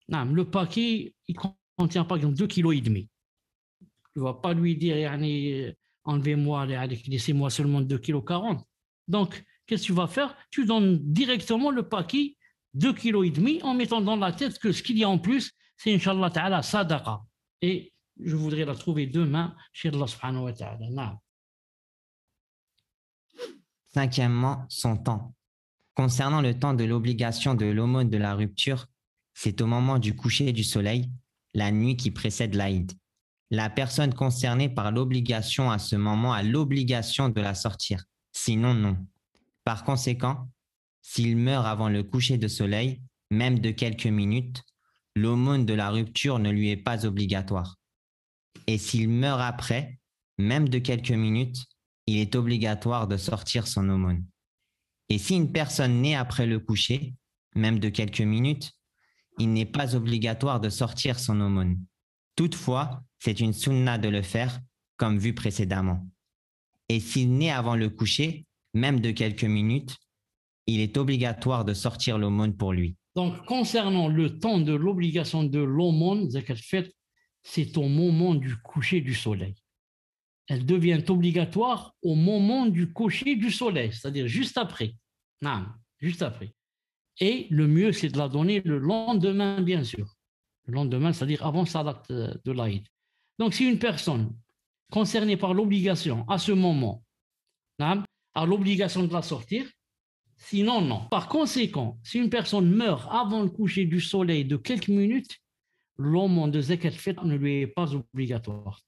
Speaker 2: Non, le paquet, il contient par exemple 2,5 kg. Tu ne vas pas lui dire, enlevez-moi, laissez-moi seulement 2,40 kg. Donc, qu'est-ce que tu vas faire? Tu donnes directement le paquet 2,5 kg en mettant dans la tête que ce qu'il y a en plus, c'est Inch'Allah Ta'ala sadaqa. Et je voudrais la trouver demain chez Allah subhanahu wa ta'ala.
Speaker 3: Cinquièmement, son temps. Concernant le temps de l'obligation de l'aumône de la rupture, c'est au moment du coucher du soleil, la nuit qui précède l'Aïd. La personne concernée par l'obligation à ce moment a l'obligation de la sortir, sinon non. Par conséquent, s'il meurt avant le coucher de soleil, même de quelques minutes, l'aumône de la rupture ne lui est pas obligatoire. Et s'il meurt après, même de quelques minutes, il est obligatoire de sortir son aumône. Et si une personne naît après le coucher, même de quelques minutes, il n'est pas obligatoire de sortir son aumône. Toutefois, c'est une sunna de le faire, comme vu précédemment. Et s'il naît avant le coucher, même de quelques minutes, il est obligatoire de sortir l'aumône pour lui.
Speaker 2: Donc, concernant le temps de l'obligation de l'aumône, zakat al-fitr, c'est au moment du coucher du soleil. Elle devient obligatoire au moment du coucher du soleil, c'est-à-dire juste après. Non, juste après. Et le mieux, c'est de la donner le lendemain, bien sûr. Le lendemain, c'est-à-dire avant Salat de l'Aïd. Donc, si une personne concernée par l'obligation à ce moment a l'obligation de la sortir, sinon, non. Par conséquent, si une personne meurt avant le coucher du soleil de quelques minutes, l'aumône de zakat al-fitr ne lui est pas obligatoire.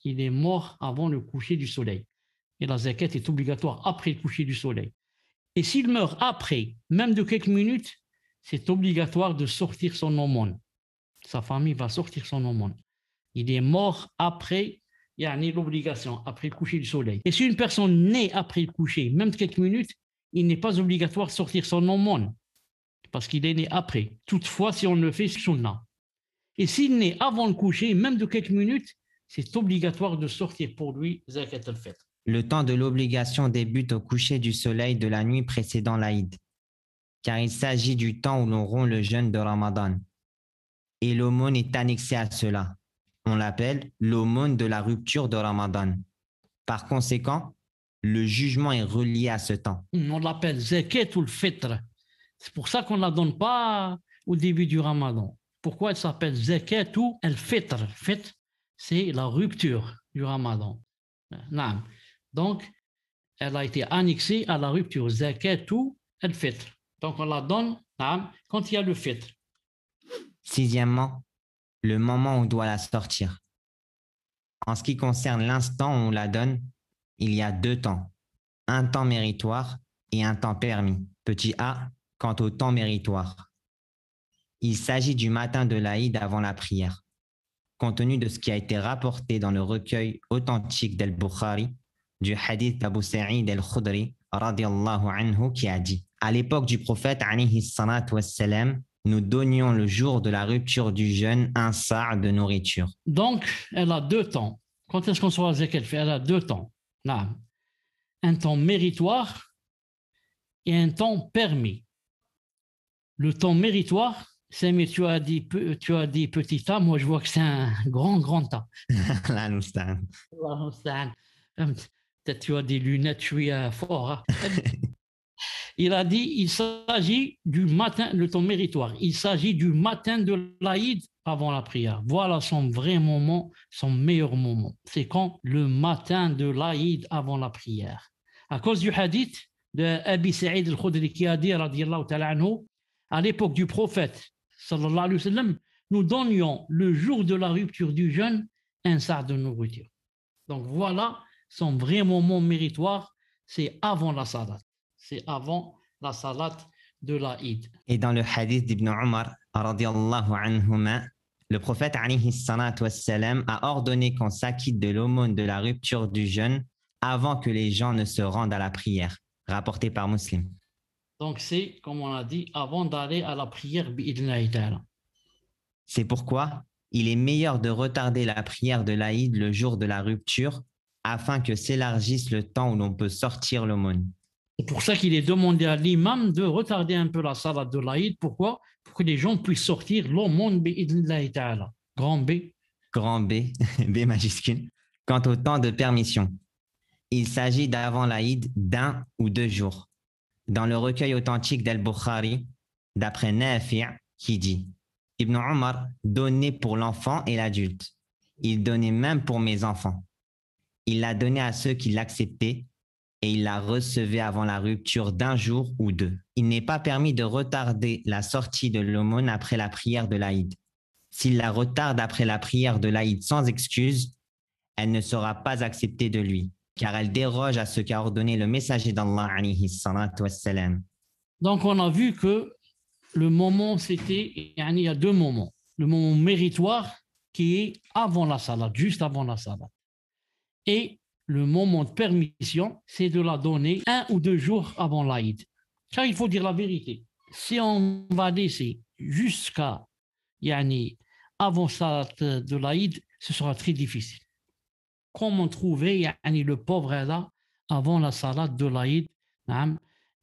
Speaker 2: Il est mort avant le coucher du soleil. Et la zakat est obligatoire après le coucher du soleil. Et s'il meurt après, même de quelques minutes, c'est obligatoire de sortir son aumône. Sa famille va sortir son aumône. Il est mort après, il y a l'obligation, après le coucher du soleil. Et si une personne naît après le coucher, même de quelques minutes, il n'est pas obligatoire de sortir son aumône, parce qu'il est né après. Toutefois, si on le fait, c'est sunnah. Et s'il naît avant le coucher, même de quelques minutes, c'est obligatoire de sortir pour lui zakat al-fitr.
Speaker 3: Le temps de l'obligation débute au coucher du soleil de la nuit précédant l'Aïd, car il s'agit du temps où l'on rompt le jeûne de Ramadan. Et l'aumône est annexée à cela. On l'appelle l'aumône de la rupture de Ramadan. Par conséquent, le jugement est relié à ce temps.
Speaker 2: On l'appelle zakat al-fitr. C'est pour ça qu'on ne la donne pas au début du Ramadan. Pourquoi elle s'appelle zakat al-fitr? Fitr, c'est la rupture du Ramadan. Non. Donc, elle a été annexée à la rupture zakat al-fitr. Donc, on la donne quand il y a le fitr.
Speaker 3: Sixièmement, le moment où on doit la sortir. En ce qui concerne l'instant où on la donne, il y a deux temps. Un temps méritoire et un temps permis. Petit a, quant au temps méritoire. Il s'agit du matin de l'Aïd avant la prière. Compte tenu de ce qui a été rapporté dans le recueil authentique d'Al-Bukhari, du hadith d'Abu Sa'id al-Khudri, radiallahu anhu, qui a dit: à l'époque du prophète, alayhi salatu wassalam, nous donnions le jour de la rupture du jeûne un sa' de nourriture.
Speaker 2: Donc, elle a deux temps. Quand est-ce qu'on soit zakat? Elle a deux temps. Un temps méritoire et un temps permis. Le temps méritoire, c'est, mais tu as dit petit tas, moi je vois que c'est un grand tas.
Speaker 3: La Noustan.
Speaker 2: Peut-être tu as des lunettes, je suis fort. Il a dit, il s'agit du matin, le temps méritoire, il s'agit du matin de l'Aïd avant la prière. Voilà son vrai moment, son meilleur moment. C'est quand? Le matin de l'Aïd avant la prière. À cause du hadith de Abi Sa'id al-Khudri qui a dit, radiyallahu ta'ala anhu, à l'époque du prophète, sallallahu alayhi wa sallam, nous donnions le jour de la rupture du jeûne un sa' de nourriture. Donc voilà son vrai moment méritoire, c'est avant la salat. C'est avant la salat de l'Aïd.
Speaker 3: Et dans le hadith d'Ibn Omar, radiyallahu anhuma, le prophète alayhi salatu wassalam a ordonné qu'on s'acquitte de l'aumône de la rupture du jeûne avant que les gens ne se rendent à la prière, rapporté par Muslim.
Speaker 2: Donc c'est, comme on a dit, avant d'aller à la prière, bi'idhnillahi ta'ala.
Speaker 3: C'est pourquoi il est meilleur de retarder la prière de l'Aïd le jour de la rupture afin que s'élargisse le temps où l'on peut sortir l'aumône.
Speaker 2: C'est pour ça qu'il est demandé à l'imam de retarder un peu la salat de l'Aïd. Pourquoi? Pour que les gens puissent sortir l'aumône bi'idhnillahi ta'ala. Grand B.
Speaker 3: Grand B, B majuscule. Quant au temps de permission, il s'agit d'avant l'Aïd d'1 ou 2 jours. Dans le recueil authentique d'Al-Bukhari, d'après Nafi' qui dit « Ibn Omar donnait pour l'enfant et l'adulte. Il donnait même pour mes enfants. Il l'a donné à ceux qui l'acceptaient et il la recevait avant la rupture d'1 jour ou 2. Il n'est pas permis de retarder la sortie de l'aumône après la prière de l'Aïd. S'il la retarde après la prière de l'Aïd sans excuse, elle ne sera pas acceptée de lui, car elle déroge à ce qu'a ordonné le messager d'Allah alayhi salatu wassalam.
Speaker 2: Donc on a vu que le moment c'était, il y a 2 moments. Le moment méritoire qui est avant la salat, juste avant la salat. Et le moment de permission, c'est de la donner 1 ou 2 jours avant l'Aïd. Car il faut dire la vérité. Si on va laisser jusqu'à avant salat de l'Aïd, ce sera très difficile. Comment trouver le pauvre là avant la salat de l'Aïd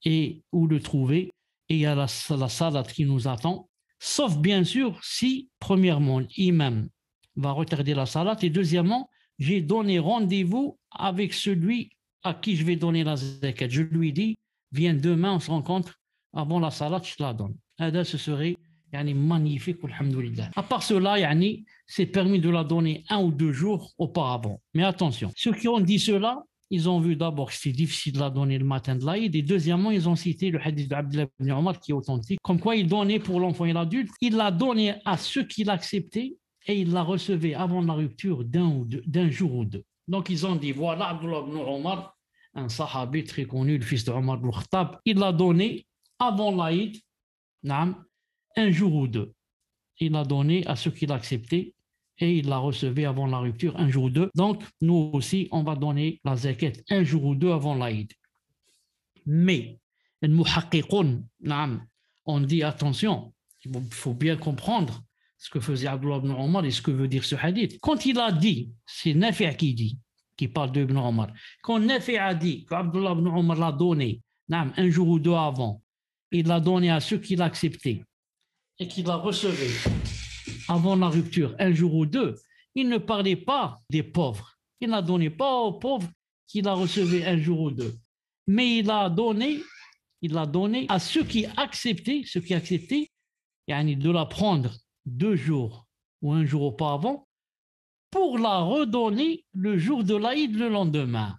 Speaker 2: et où le trouver? Et il y a la salat qui nous attend. Sauf bien sûr si, premièrement, l'imam va retarder la salat et deuxièmement, j'ai donné rendez-vous avec celui à qui je vais donner la zakat. Je lui dis, viens demain, on se rencontre avant la salat, je te la donne. Ce serait magnifique, alhamdoulilah. À part cela, c'est permis de la donner 1 ou 2 jours auparavant. Mais attention, ceux qui ont dit cela, ils ont vu d'abord que c'est difficile de la donner le matin de l'Aïd et deuxièmement, ils ont cité le hadith d'Abdullah ibn Omar qui est authentique, comme quoi il donnait pour l'enfant et l'adulte, il l'a donné à ceux qui l'acceptaient et il la recevait avant la rupture d'un jour ou 2. Donc ils ont dit, voilà Abdullah ibn Omar, un sahabi très connu, le fils de Omar ibn Khattab, il l'a donné avant l'Aïd, 1 jour ou 2. Il l'a donné à ceux qui l'acceptaient et il l'a recevait avant la rupture 1 jour ou 2. Donc nous aussi, on va donner la zakat 1 jour ou 2 avant l'Aïd. Mais, on dit attention, il faut bien comprendre ce que faisait Abdullah ibn Omar et ce que veut dire ce hadith. Quand il a dit, c'est Nafi' qui dit, qui parle d'Ibn Omar, quand Nafi' a dit qu'Abdullah ibn Omar l'a donné 1 jour ou 2 avant, il l'a donné à ceux qui l'acceptaient et qui la recevaient avant la rupture 1 jour ou 2, il ne parlait pas des pauvres. Il n'a donné pas aux pauvres qui la recevaient 1 jour ou 2. Mais il l'a donné à ceux qui acceptaient de la prendre 2 jours ou 1 jour auparavant pour la redonner le jour de l'Aïd le lendemain.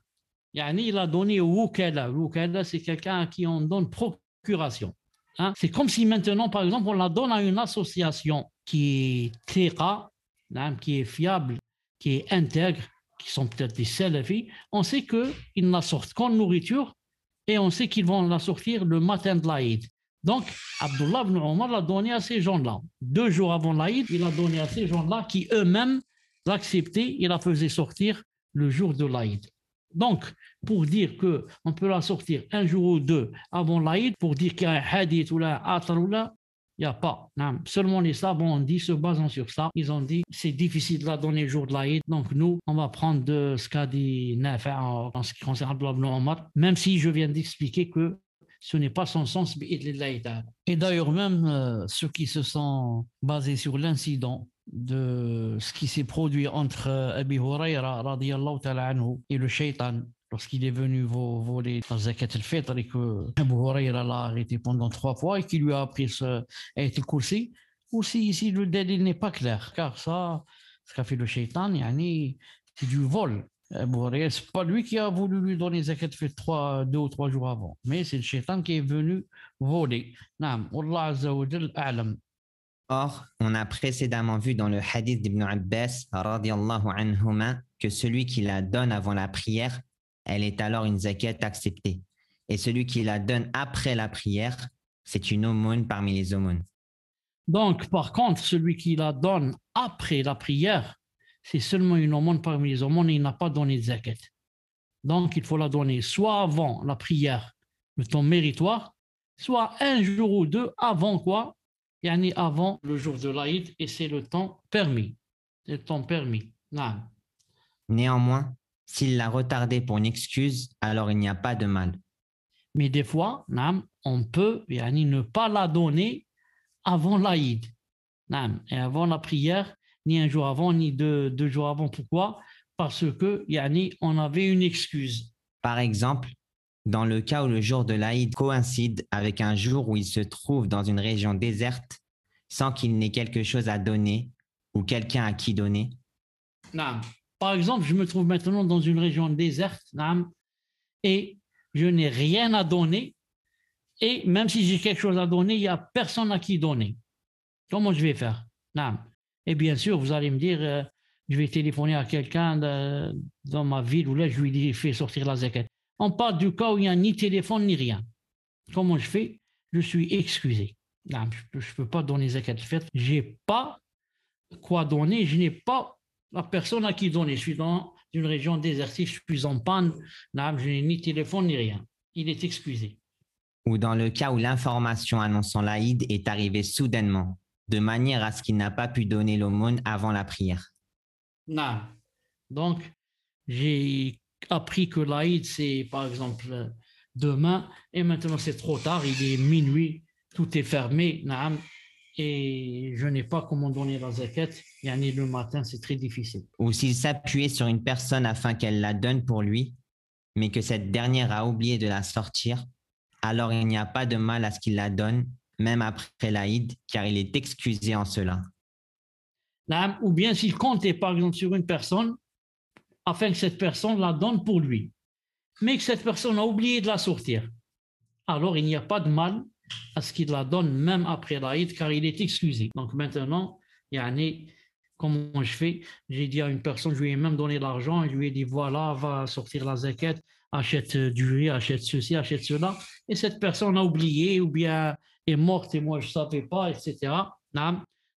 Speaker 2: Il a donné au wukala. Wukala, c'est quelqu'un à qui on donne procuration. C'est comme si maintenant, par exemple, on la donne à une association qui est thiqa, qui est fiable, qui est intègre, qui sont peut-être des salafis. On sait qu'ils ne la sortent qu'en nourriture et on sait qu'ils vont la sortir le matin de l'Aïd. Donc, Abdullah ibn Omar l'a donné à ces gens-là. 2 jours avant l'Aïd, il l'a donné à ces gens-là qui eux-mêmes l'acceptaient et la faisaient sortir le jour de l'Aïd. Donc, pour dire qu'on peut la sortir 1 jour ou 2 avant l'Aïd, pour dire qu'il y a un hadith ou là, atar ou là, il n'y a pas. Non. Seulement les savants ont dit, se basant sur ça, ils ont dit c'est difficile de la donner le jour de l'Aïd. Donc nous, on va prendre de ce qu'a dit Nafi' en ce qui concerne Abdullah ibn Omar, même si je viens d'expliquer que ce n'est pas son sens. Et d'ailleurs même ceux qui se sont basés sur l'incident de ce qui s'est produit entre Abi Hurayra radiyallahu ta'ala anhu et le shaitan lorsqu'il est venu voler la zakat al-fitr et que Abu Hurayra l'a arrêté pendant 3 fois et qu'il lui a appris a été coursé. Aussi ici le dalil n'est pas clair car ça, ce qu'a fait le shaitan, c'est du vol. Abu Hurayra, c'est pas lui qui a voulu lui donner zakat al-fitr 2 ou 3 jours avant, mais c'est le shaitan qui est venu voler. Naam, Allah azza wa jal a'lam.
Speaker 3: Or, on a précédemment vu dans le hadith d'Ibn Abbas radiyallahu anhuma, que celui qui la donne avant la prière, elle est alors une zakat acceptée. Et celui qui la donne après la prière, c'est une aumône parmi les aumônes.
Speaker 2: Donc, par contre, celui qui la donne après la prière, c'est seulement une aumône parmi les aumônes et il n'a pas donné de zakat. Donc, il faut la donner soit avant la prière, le temps méritoire, soit un jour ou deux avant quoi? Yani avant le jour de l'Aïd, et c'est le temps permis. C'est le temps permis. Naam.
Speaker 3: Néanmoins, s'il l'a retardé pour une excuse, alors il n'y a pas de mal.
Speaker 2: Mais des fois, naam, on peut yani, ne pas la donner avant l'Aïd. Naam. Et avant la prière, ni un jour avant, ni deux jours avant. Pourquoi? Parce que yani, on avait une excuse.
Speaker 3: Par exemple, dans le cas où le jour de l'Aïd coïncide avec un jour où il se trouve dans une région déserte sans qu'il n'ait quelque chose à donner ou quelqu'un à qui donner.
Speaker 2: Naam. Par exemple, je me trouve maintenant dans une région déserte, naam, et je n'ai rien à donner. Et même si j'ai quelque chose à donner, il n'y a personne à qui donner. Comment je vais faire? Naam. Et bien sûr, vous allez me dire, je vais téléphoner à quelqu'un dans ma ville où là, je lui fais sortir la zakat. On parle du cas où il n'y a ni téléphone ni rien. Comment je fais? Je suis excusé. Naam, je ne peux pas donner zakat. En fait, je n'ai pas quoi donner, je n'ai pas la personne à qui donner. Je suis dans une région désertique, je suis en panne, naam, je n'ai ni téléphone ni rien. Il est excusé.
Speaker 3: Ou dans le cas où l'information annonçant l'Aïd est arrivée soudainement, de manière à ce qu'il n'a pas pu donner l'aumône avant la prière.
Speaker 2: Non. Donc, j'ai appris que l'Aïd, c'est par exemple demain, et maintenant c'est trop tard, il est minuit, tout est fermé, naam, et je n'ai pas comment donner la zakat, yani le matin, c'est très difficile.
Speaker 3: Ou s'il s'appuyait sur une personne afin qu'elle la donne pour lui, mais que cette dernière a oublié de la sortir, alors il n'y a pas de mal à ce qu'il la donne, même après l'Aïd, car il est excusé en cela.
Speaker 2: Ou bien s'il comptait par exemple sur une personne, afin que cette personne la donne pour lui, mais que cette personne a oublié de la sortir, alors il n'y a pas de mal à ce qu'il la donne même après l'Aïd, car il est excusé. Donc maintenant, yani, comment je fais? J'ai dit à une personne, je lui ai même donné l'argent, je lui ai dit voilà, va sortir la zakat, achète du riz, achète ceci, achète cela, et cette personne a oublié ou bien est morte et moi je ne savais pas, etc.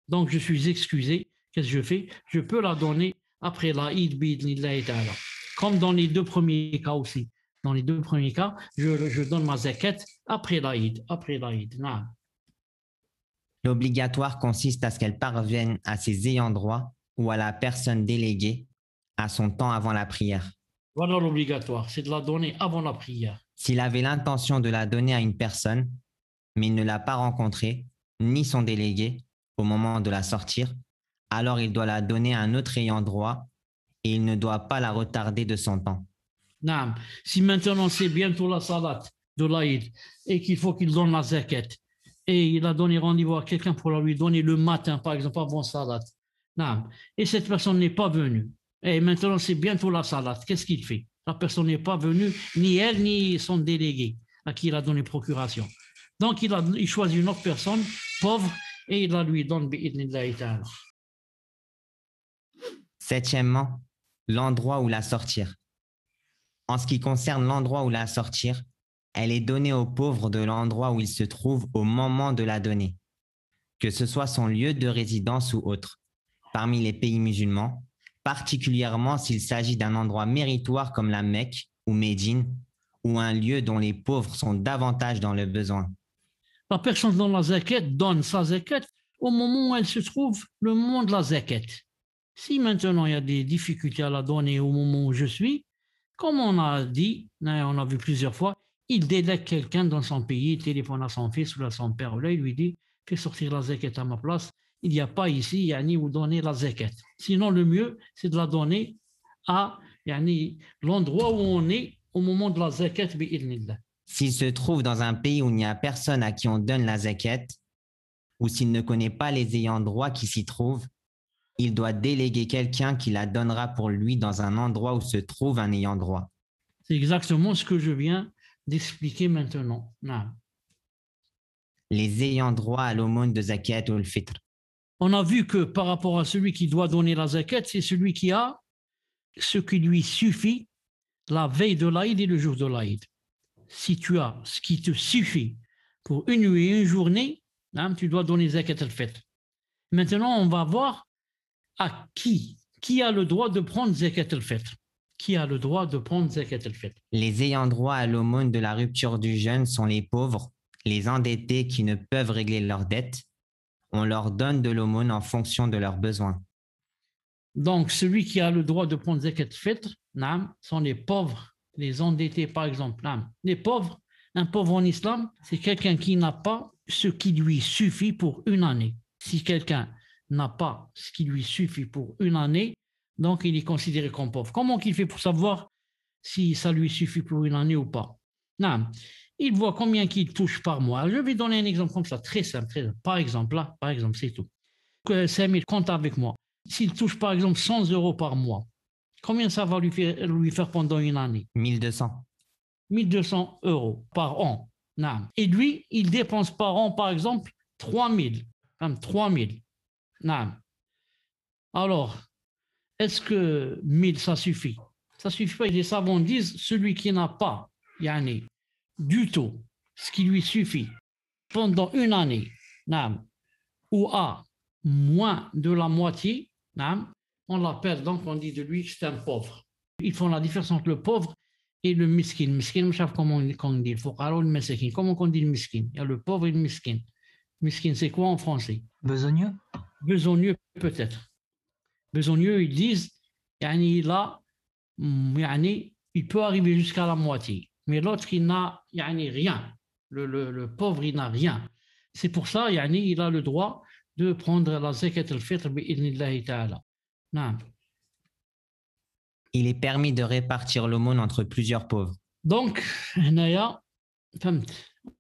Speaker 2: Donc je suis excusé. Qu'est-ce que je fais? Je peux la donner après l'Aïd, bi'idhnillahi ta'ala. Comme dans les deux premiers cas aussi. Dans les deux premiers cas, je donne ma zakat après l'Aïd.
Speaker 3: L'obligatoire consiste à ce qu'elle parvienne à ses ayants droit ou à la personne déléguée à son temps avant la prière.
Speaker 2: Voilà l'obligatoire, c'est de la donner avant la prière.
Speaker 3: S'il avait l'intention de la donner à une personne, mais il ne l'a pas rencontrée, ni son délégué, au moment de la sortir, alors il doit la donner à un autre ayant droit et il ne doit pas la retarder de son temps.
Speaker 2: Naam. Si maintenant c'est bientôt la salat de l'Aïd et qu'il faut qu'il donne la zakat et il a donné rendez-vous à quelqu'un pour la lui donner le matin, par exemple, avant salat, naam, et cette personne n'est pas venue, et maintenant c'est bientôt la salat, qu'est-ce qu'il fait? La personne n'est pas venue, ni elle, ni son délégué à qui il a donné procuration. Donc il choisit une autre personne, pauvre, et il la lui donne bi'idhnillahi ta'ala.
Speaker 3: Septièmement, l'endroit où la sortir. En ce qui concerne l'endroit où la sortir, elle est donnée aux pauvres de l'endroit où il se trouve au moment de la donner, que ce soit son lieu de résidence ou autre, parmi les pays musulmans, particulièrement s'il s'agit d'un endroit méritoire comme la Mecque ou Médine, ou un lieu dont les pauvres sont davantage dans le besoin.
Speaker 2: La personne dans la zakat donne sa zakat au moment où elle se trouve, le moment de la zakat. Si maintenant il y a des difficultés à la donner au moment où je suis, comme on a dit, on a vu plusieurs fois, il délègue quelqu'un dans son pays, il téléphone à son fils ou à son père, là, il lui dit, fais sortir la zakat à ma place, il n'y a pas ici, yani, où donner la zakat. Sinon, le mieux, c'est de la donner à yani, l'endroit où on est au moment de la zakat, bi'idhnillah.
Speaker 3: S'il se trouve dans un pays où il n'y a personne à qui on donne la zakat, ou s'il ne connaît pas les ayants droit qui s'y trouvent, il doit déléguer quelqu'un qui la donnera pour lui dans un endroit où se trouve un ayant droit.
Speaker 2: C'est exactement ce que je viens d'expliquer maintenant. Non.
Speaker 3: Les ayants droit à l'aumône de zakat ou le fitr.
Speaker 2: On a vu que par rapport à celui qui doit donner la zakat, c'est celui qui a ce qui lui suffit la veille de l'Aïd et le jour de l'Aïd. Si tu as ce qui te suffit pour une nuit et une journée, hein, tu dois donner zakat al-fitr. Maintenant, on va voir à qui a le droit de prendre zakat al-fitr. Qui a le droit de prendre zakat al-fitr?
Speaker 3: Les ayants droit à l'aumône de la rupture du jeûne sont les pauvres, les endettés qui ne peuvent régler leurs dettes. On leur donne de l'aumône en fonction de leurs besoins.
Speaker 2: Donc, celui qui a le droit de prendre zakat al-fitr, sont les pauvres, les endettés par exemple. Les pauvres, un pauvre en islam, c'est quelqu'un qui n'a pas ce qui lui suffit pour une année. Si quelqu'un n'a pas ce qui lui suffit pour une année, donc il est considéré comme pauvre. Comment qu'il fait pour savoir si ça lui suffit pour une année ou pas? Il voit combien qu'il touche par mois. Je vais donner un exemple comme ça, très simple. Très simple. Par exemple, c'est tout. Samir, compte avec moi. S'il touche par exemple 100 € par mois, combien ça va lui faire pendant une année?
Speaker 3: 1200.
Speaker 2: 1200 € par an. Et lui, il dépense par an, par exemple, 3000. 3000. Alors, est-ce que 1000, ça suffit? Ça suffit pas. Les savants disent, celui qui n'a pas du tout ce qui lui suffit pendant une année, ou a moins de la moitié, on l'appelle, donc on dit de lui que c'est un pauvre. Ils font la différence entre le pauvre et le miskin. Miskin, je sais comment on dit, le fuqara ou le masakin. Comment on dit le miskin? Il y a le pauvre et le miskin. Miskin, c'est quoi en français?
Speaker 4: Besogneux.
Speaker 2: Besogneux, peut-être. Besogneux, ils disent, il peut arriver jusqu'à la moitié. Mais l'autre, il n'a rien. Le pauvre, il n'a rien. C'est pour ça, il a le droit de prendre la zakat al-fitr bi'idhnillahi ta'ala.
Speaker 3: Il est permis de répartir l'aumône entre plusieurs pauvres.
Speaker 2: Donc,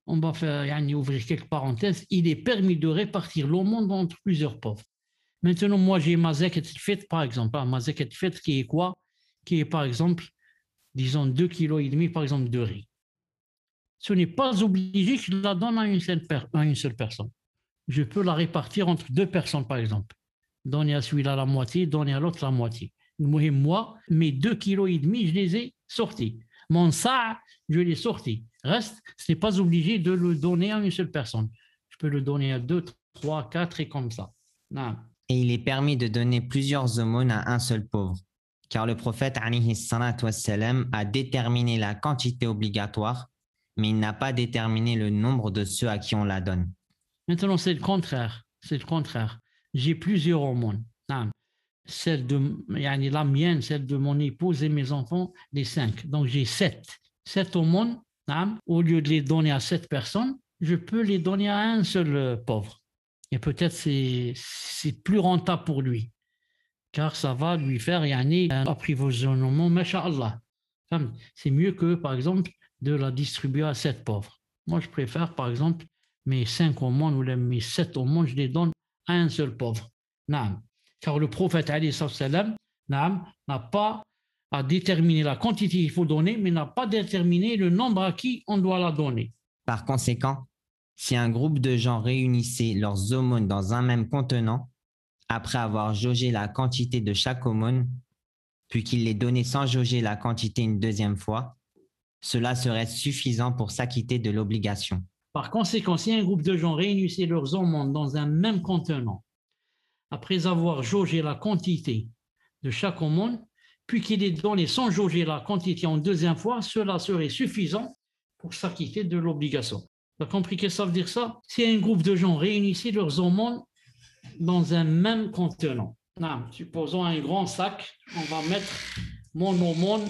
Speaker 2: on va faire ouvrir quelques parenthèses. Il est permis de répartir l'aumône entre plusieurs pauvres. Maintenant, moi, j'ai ma zakat al-fitr, par exemple. Ma zakat al-fitr qui est quoi? Qui est, par exemple, disons 2,5 kg, par exemple, de riz. Ce n'est pas obligé que je la donne à une seule personne. Je peux la répartir entre deux personnes, par exemple. Donner à celui-là la moitié, donner à l'autre la moitié. Moi, mes 2,5 kg, je les ai sortis. Mon sa', je l'ai sorti. Reste, ce n'est pas obligé de le donner à une seule personne. Je peux le donner à 2, 3, 4 et comme ça.
Speaker 3: Et il est permis de donner plusieurs aumônes à un seul pauvre. Car le prophète alayhi salatu wassalam, a déterminé la quantité obligatoire, mais il n'a pas déterminé le nombre de ceux à qui on la donne.
Speaker 2: Maintenant, c'est le contraire. C'est le contraire. J'ai plusieurs aumônes. Celle de la mienne, celle de mon épouse et mes enfants, les 5. Donc j'ai 7. 7 aumônes. Au lieu de les donner à 7 personnes, je peux les donner à un seul pauvre. Et peut-être c'est plus rentable pour lui. Car ça va lui faire un approvisionnement, masha'Allah. C'est mieux que, par exemple, de la distribuer à 7 pauvres. Moi, je préfère, par exemple, mes 5 aumônes ou mes 7 aumônes, je les donne à un seul pauvre. Car le prophète alayhi salam n'a pas à déterminer la quantité qu'il faut donner, mais n'a pas déterminé le nombre à qui on doit la donner.
Speaker 3: Par conséquent, si un groupe de gens réunissait leurs aumônes dans un même contenant, après avoir jaugé la quantité de chaque aumône, puis qu'ils les donnaient sans jauger la quantité une deuxième fois, cela serait suffisant pour s'acquitter de l'obligation.
Speaker 2: Par conséquent, si un groupe de gens réunissait leurs aumônes dans un même contenant, après avoir jaugé la quantité de chaque aumône, puis qu'il les donnait sans jauger la quantité en deuxième fois, cela serait suffisant pour s'acquitter de l'obligation. Tu as compris ce que ça veut dire ça? Si un groupe de gens réunissait leurs aumônes dans un même contenant. Supposons un grand sac, on va mettre mon aumône,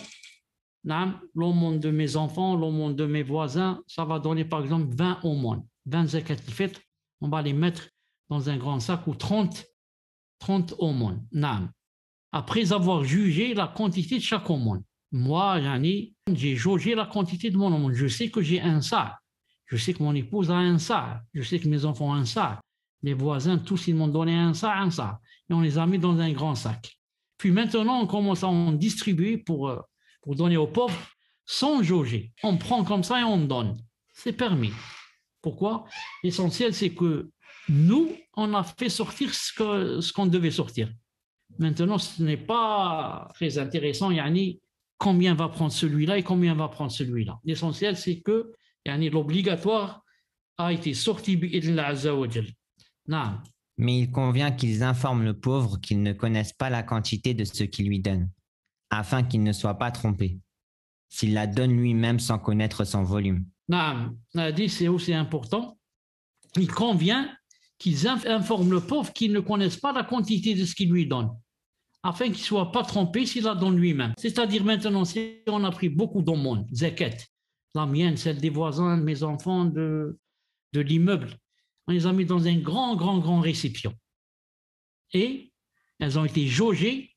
Speaker 2: l'aumône de mes enfants, l'aumône de mes voisins, ça va donner par exemple 20 aumônes, 20 zakat al-fitr, on va les mettre dans un grand sac ou 30 aumônes. Après avoir jugé la quantité de chaque aumône. Moi, j'ai jaugé la quantité de mon aumône. Je sais que j'ai un sa'. Je sais que mon épouse a un sa'. Je sais que mes enfants ont un sa'. Les voisins, tous, ils m'ont donné un sa'. Et on les a mis dans un grand sac. Puis maintenant, on commence à en distribuer pour donner aux pauvres sans jauger. On prend comme ça et on donne. C'est permis. Pourquoi? L'essentiel, c'est que nous, on a fait sortir ce qu'on devait sortir. Maintenant, ce n'est pas très intéressant, yani, combien va prendre celui-là et combien va prendre celui-là. L'essentiel, c'est que yani, l'obligatoire a été sorti bi'idhnillah azza wa jal. Naam.
Speaker 3: Mais il convient qu'ils informent le pauvre qu'ils ne connaissent pas la quantité de ce qu'ils lui donnent, afin qu'il ne soit pas trompé, s'il la donne lui-même sans connaître son volume.
Speaker 2: Naam. On a dit, c'est aussi important. Il convient qu'ils informent le pauvre qu'ils ne connaissent pas la quantité de ce qu'il lui donne, afin qu'il ne soit pas trompé s'il la donne lui-même. C'est-à-dire maintenant, si on a pris beaucoup d'aumônes, zakat, la mienne, celle des voisins, de mes enfants, de l'immeuble, on les a mis dans un grand récipient. Et elles ont été jaugées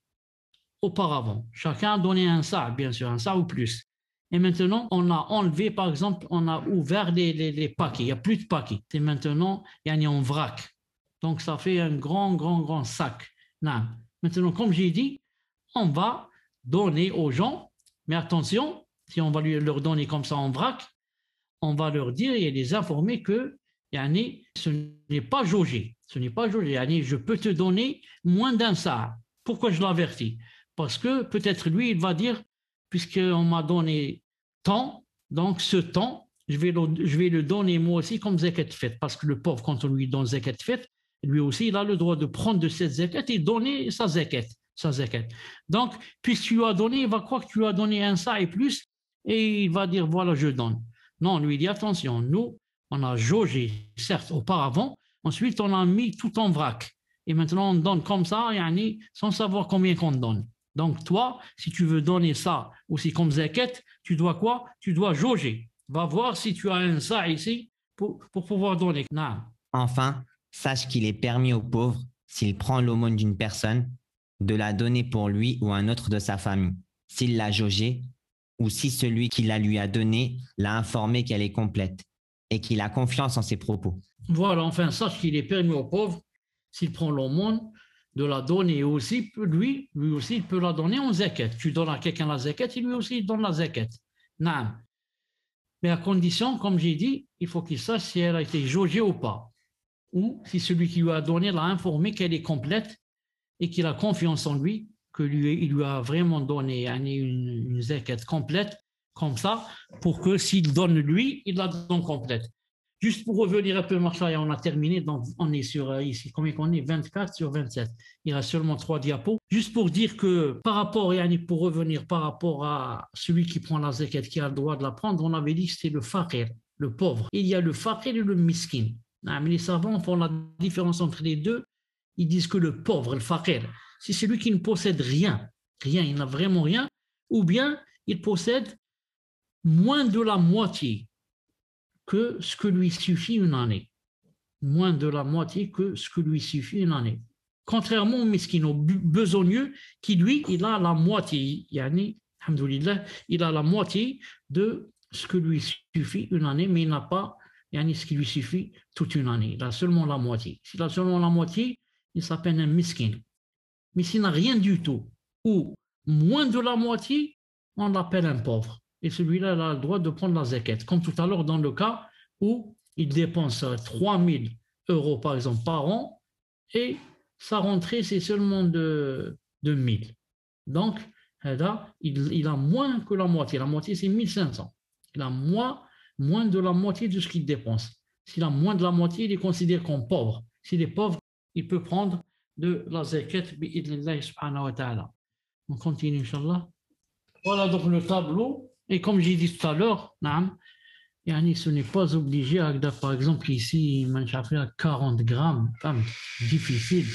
Speaker 2: auparavant. Chacun a donné un sa, bien sûr, un sa ou plus. Et maintenant, on a enlevé, par exemple, on a ouvert les paquets. Il n'y a plus de paquets. Et maintenant, il y a en vrac. Donc, ça fait un grand sac. Non. Maintenant, comme j'ai dit, on va donner aux gens, mais attention, si on va leur donner comme ça en vrac, on va leur dire et les informer que ce n'est pas jaugé. Ce n'est pas jaugé. Je peux te donner moins d'un sa. Pourquoi je l'avertis? Parce que peut-être lui, il va dire, puisqu'on m'a donné tant, donc ce temps, je vais le donner moi aussi comme zakat fait. Parce que le pauvre, quand on lui donne zakat fait, lui aussi, il a le droit de prendre de cette zakat et donner sa zakat. Donc, puisque tu lui as donné, il va croire que tu lui as donné un sa et plus, et il va dire, voilà, je donne. Non, on lui dit, attention, nous, on a jaugé, certes, auparavant, ensuite, on a mis tout en vrac. Et maintenant, on donne comme ça, sans savoir combien qu'on donne. Donc, toi, si tu veux donner ça aussi comme zakat, tu dois quoi? Tu dois jauger. Va voir si tu as un sa ici pour pouvoir donner. Non.
Speaker 3: Enfin, sache qu'il est permis au pauvre, s'il prend l'aumône d'une personne, de la donner pour lui ou un autre de sa famille, s'il l'a jaugée ou si celui qui la lui a donnée l'a informé qu'elle est complète et qu'il a confiance en ses propos.
Speaker 2: Voilà, enfin, sache qu'il est permis au pauvre, s'il prend l'aumône, de la donner aussi, lui aussi, il peut la donner en zakat. Tu donnes à quelqu'un la zakat, et lui aussi, il donne la zakat. Non. Mais à condition, comme j'ai dit, il faut qu'il sache si elle a été jaugée ou pas. Ou si celui qui lui a donné l'a informé qu'elle est complète et qu'il a confiance en lui, il lui a vraiment donné une zakat complète, comme ça, pour que s'il donne lui, il la donne complète. Juste pour revenir un peu, Marshall, on a terminé, donc on est sur ici, combien qu'on est? 24 sur 27. Il reste seulement 3 diapos. Juste pour dire que par rapport, pour revenir par rapport à celui qui prend la zakat, qui a le droit de la prendre, on avait dit que c'était le faqir, le pauvre. Il y a le faqir et le miskin. Mais les savants font la différence entre les deux. Ils disent que le pauvre, le faqir, c'est celui qui ne possède rien, il n'a vraiment rien, ou bien il possède moins de la moitié que ce que lui suffit une année. Moins de la moitié que ce que lui suffit une année. Contrairement au miskin, au besogneux, qui lui, il a la moitié, alhamdoulilah, il a la moitié de ce que lui suffit une année, mais il n'a pas ce qui lui suffit toute une année. Il a seulement la moitié. S'il a seulement la moitié, il s'appelle un miskin. Mais s'il n'a rien du tout, ou moins de la moitié, on l'appelle un pauvre. Et celui-là, il a le droit de prendre la zakat. Comme tout à l'heure, dans le cas où il dépense 3 000 euros, par exemple, par an, et sa rentrée, c'est seulement de 1 000. Donc, il a moins que la moitié. La moitié, c'est 1 500. Il a moins de la moitié de ce qu'il dépense. S'il a moins de la moitié, il est considéré comme pauvre. S'il est pauvre, il peut prendre de la zakat bi'idhnillah subhanahu wa ta'ala. On continue, Inch'Allah. Voilà donc le tableau. Et comme j'ai dit tout à l'heure, ce n'est pas obligé, par exemple ici, à 40 grammes, difficile,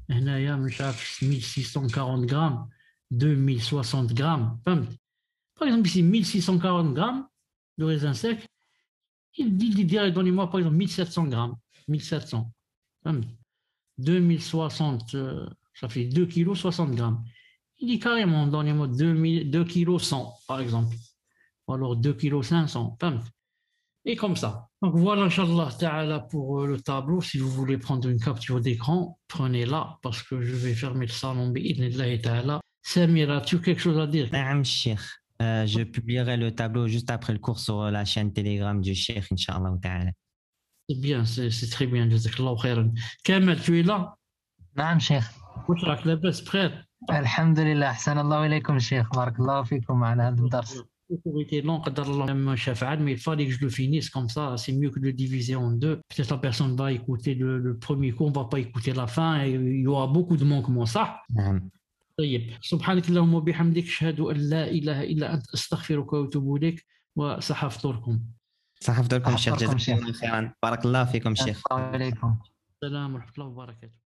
Speaker 2: 1640 grammes, 2060 grammes. Par exemple ici, 1640 grammes de raisin sec, il dirait, donnez-moi par exemple 1700 grammes, 1700. 2060, ça fait 2 kg 60 grammes. Il dit carrément, donnez-moi 2 kg 100, par exemple. Ou alors 2 kg 500. Et comme ça. Donc voilà, Inch'Allah ta'ala, pour le tableau. Si vous voulez prendre une capture d'écran, prenez-la, parce que je vais fermer le salon. Bi'idhnillahi ta'ala. Samira, as-tu quelque chose à dire?
Speaker 3: Naam, Cheikh. Je publierai le tableau juste après le cours sur la chaîne Telegram du Cheikh, Inch'Allah ta'ala.
Speaker 2: C'est bien, c'est très bien. Jazakallahu khairan. Kamel, tu es là?
Speaker 4: نعم شيخ.
Speaker 2: واش راك لاباس بخير؟
Speaker 4: الحمد لله أحسن الله إليكم شيخ بارك الله فيكم على هذا الدرس.
Speaker 2: Pour été long, قدر الله même شفاعة, mais il fallait que je le finisse comme ça, c'est mieux que de le diviser en deux. Peut-être la personne va écouter le premier cours, on va pas écouter la fin, et il y aura beaucoup de manquements, صح؟
Speaker 3: نعم.
Speaker 2: طيب سبحانك اللهم وبحمدك أشهد أن لا إله إلا أنت أستغفرك وأتوب إليك وسحفظكم.
Speaker 3: صحفتكم شيخ،
Speaker 4: صحفتكم
Speaker 3: جزاكم
Speaker 4: شيخ.
Speaker 3: الله خيرا، بارك الله فيكم شيخ.
Speaker 4: السلام عليكم.
Speaker 2: السلام ورحمة الله وبركاته.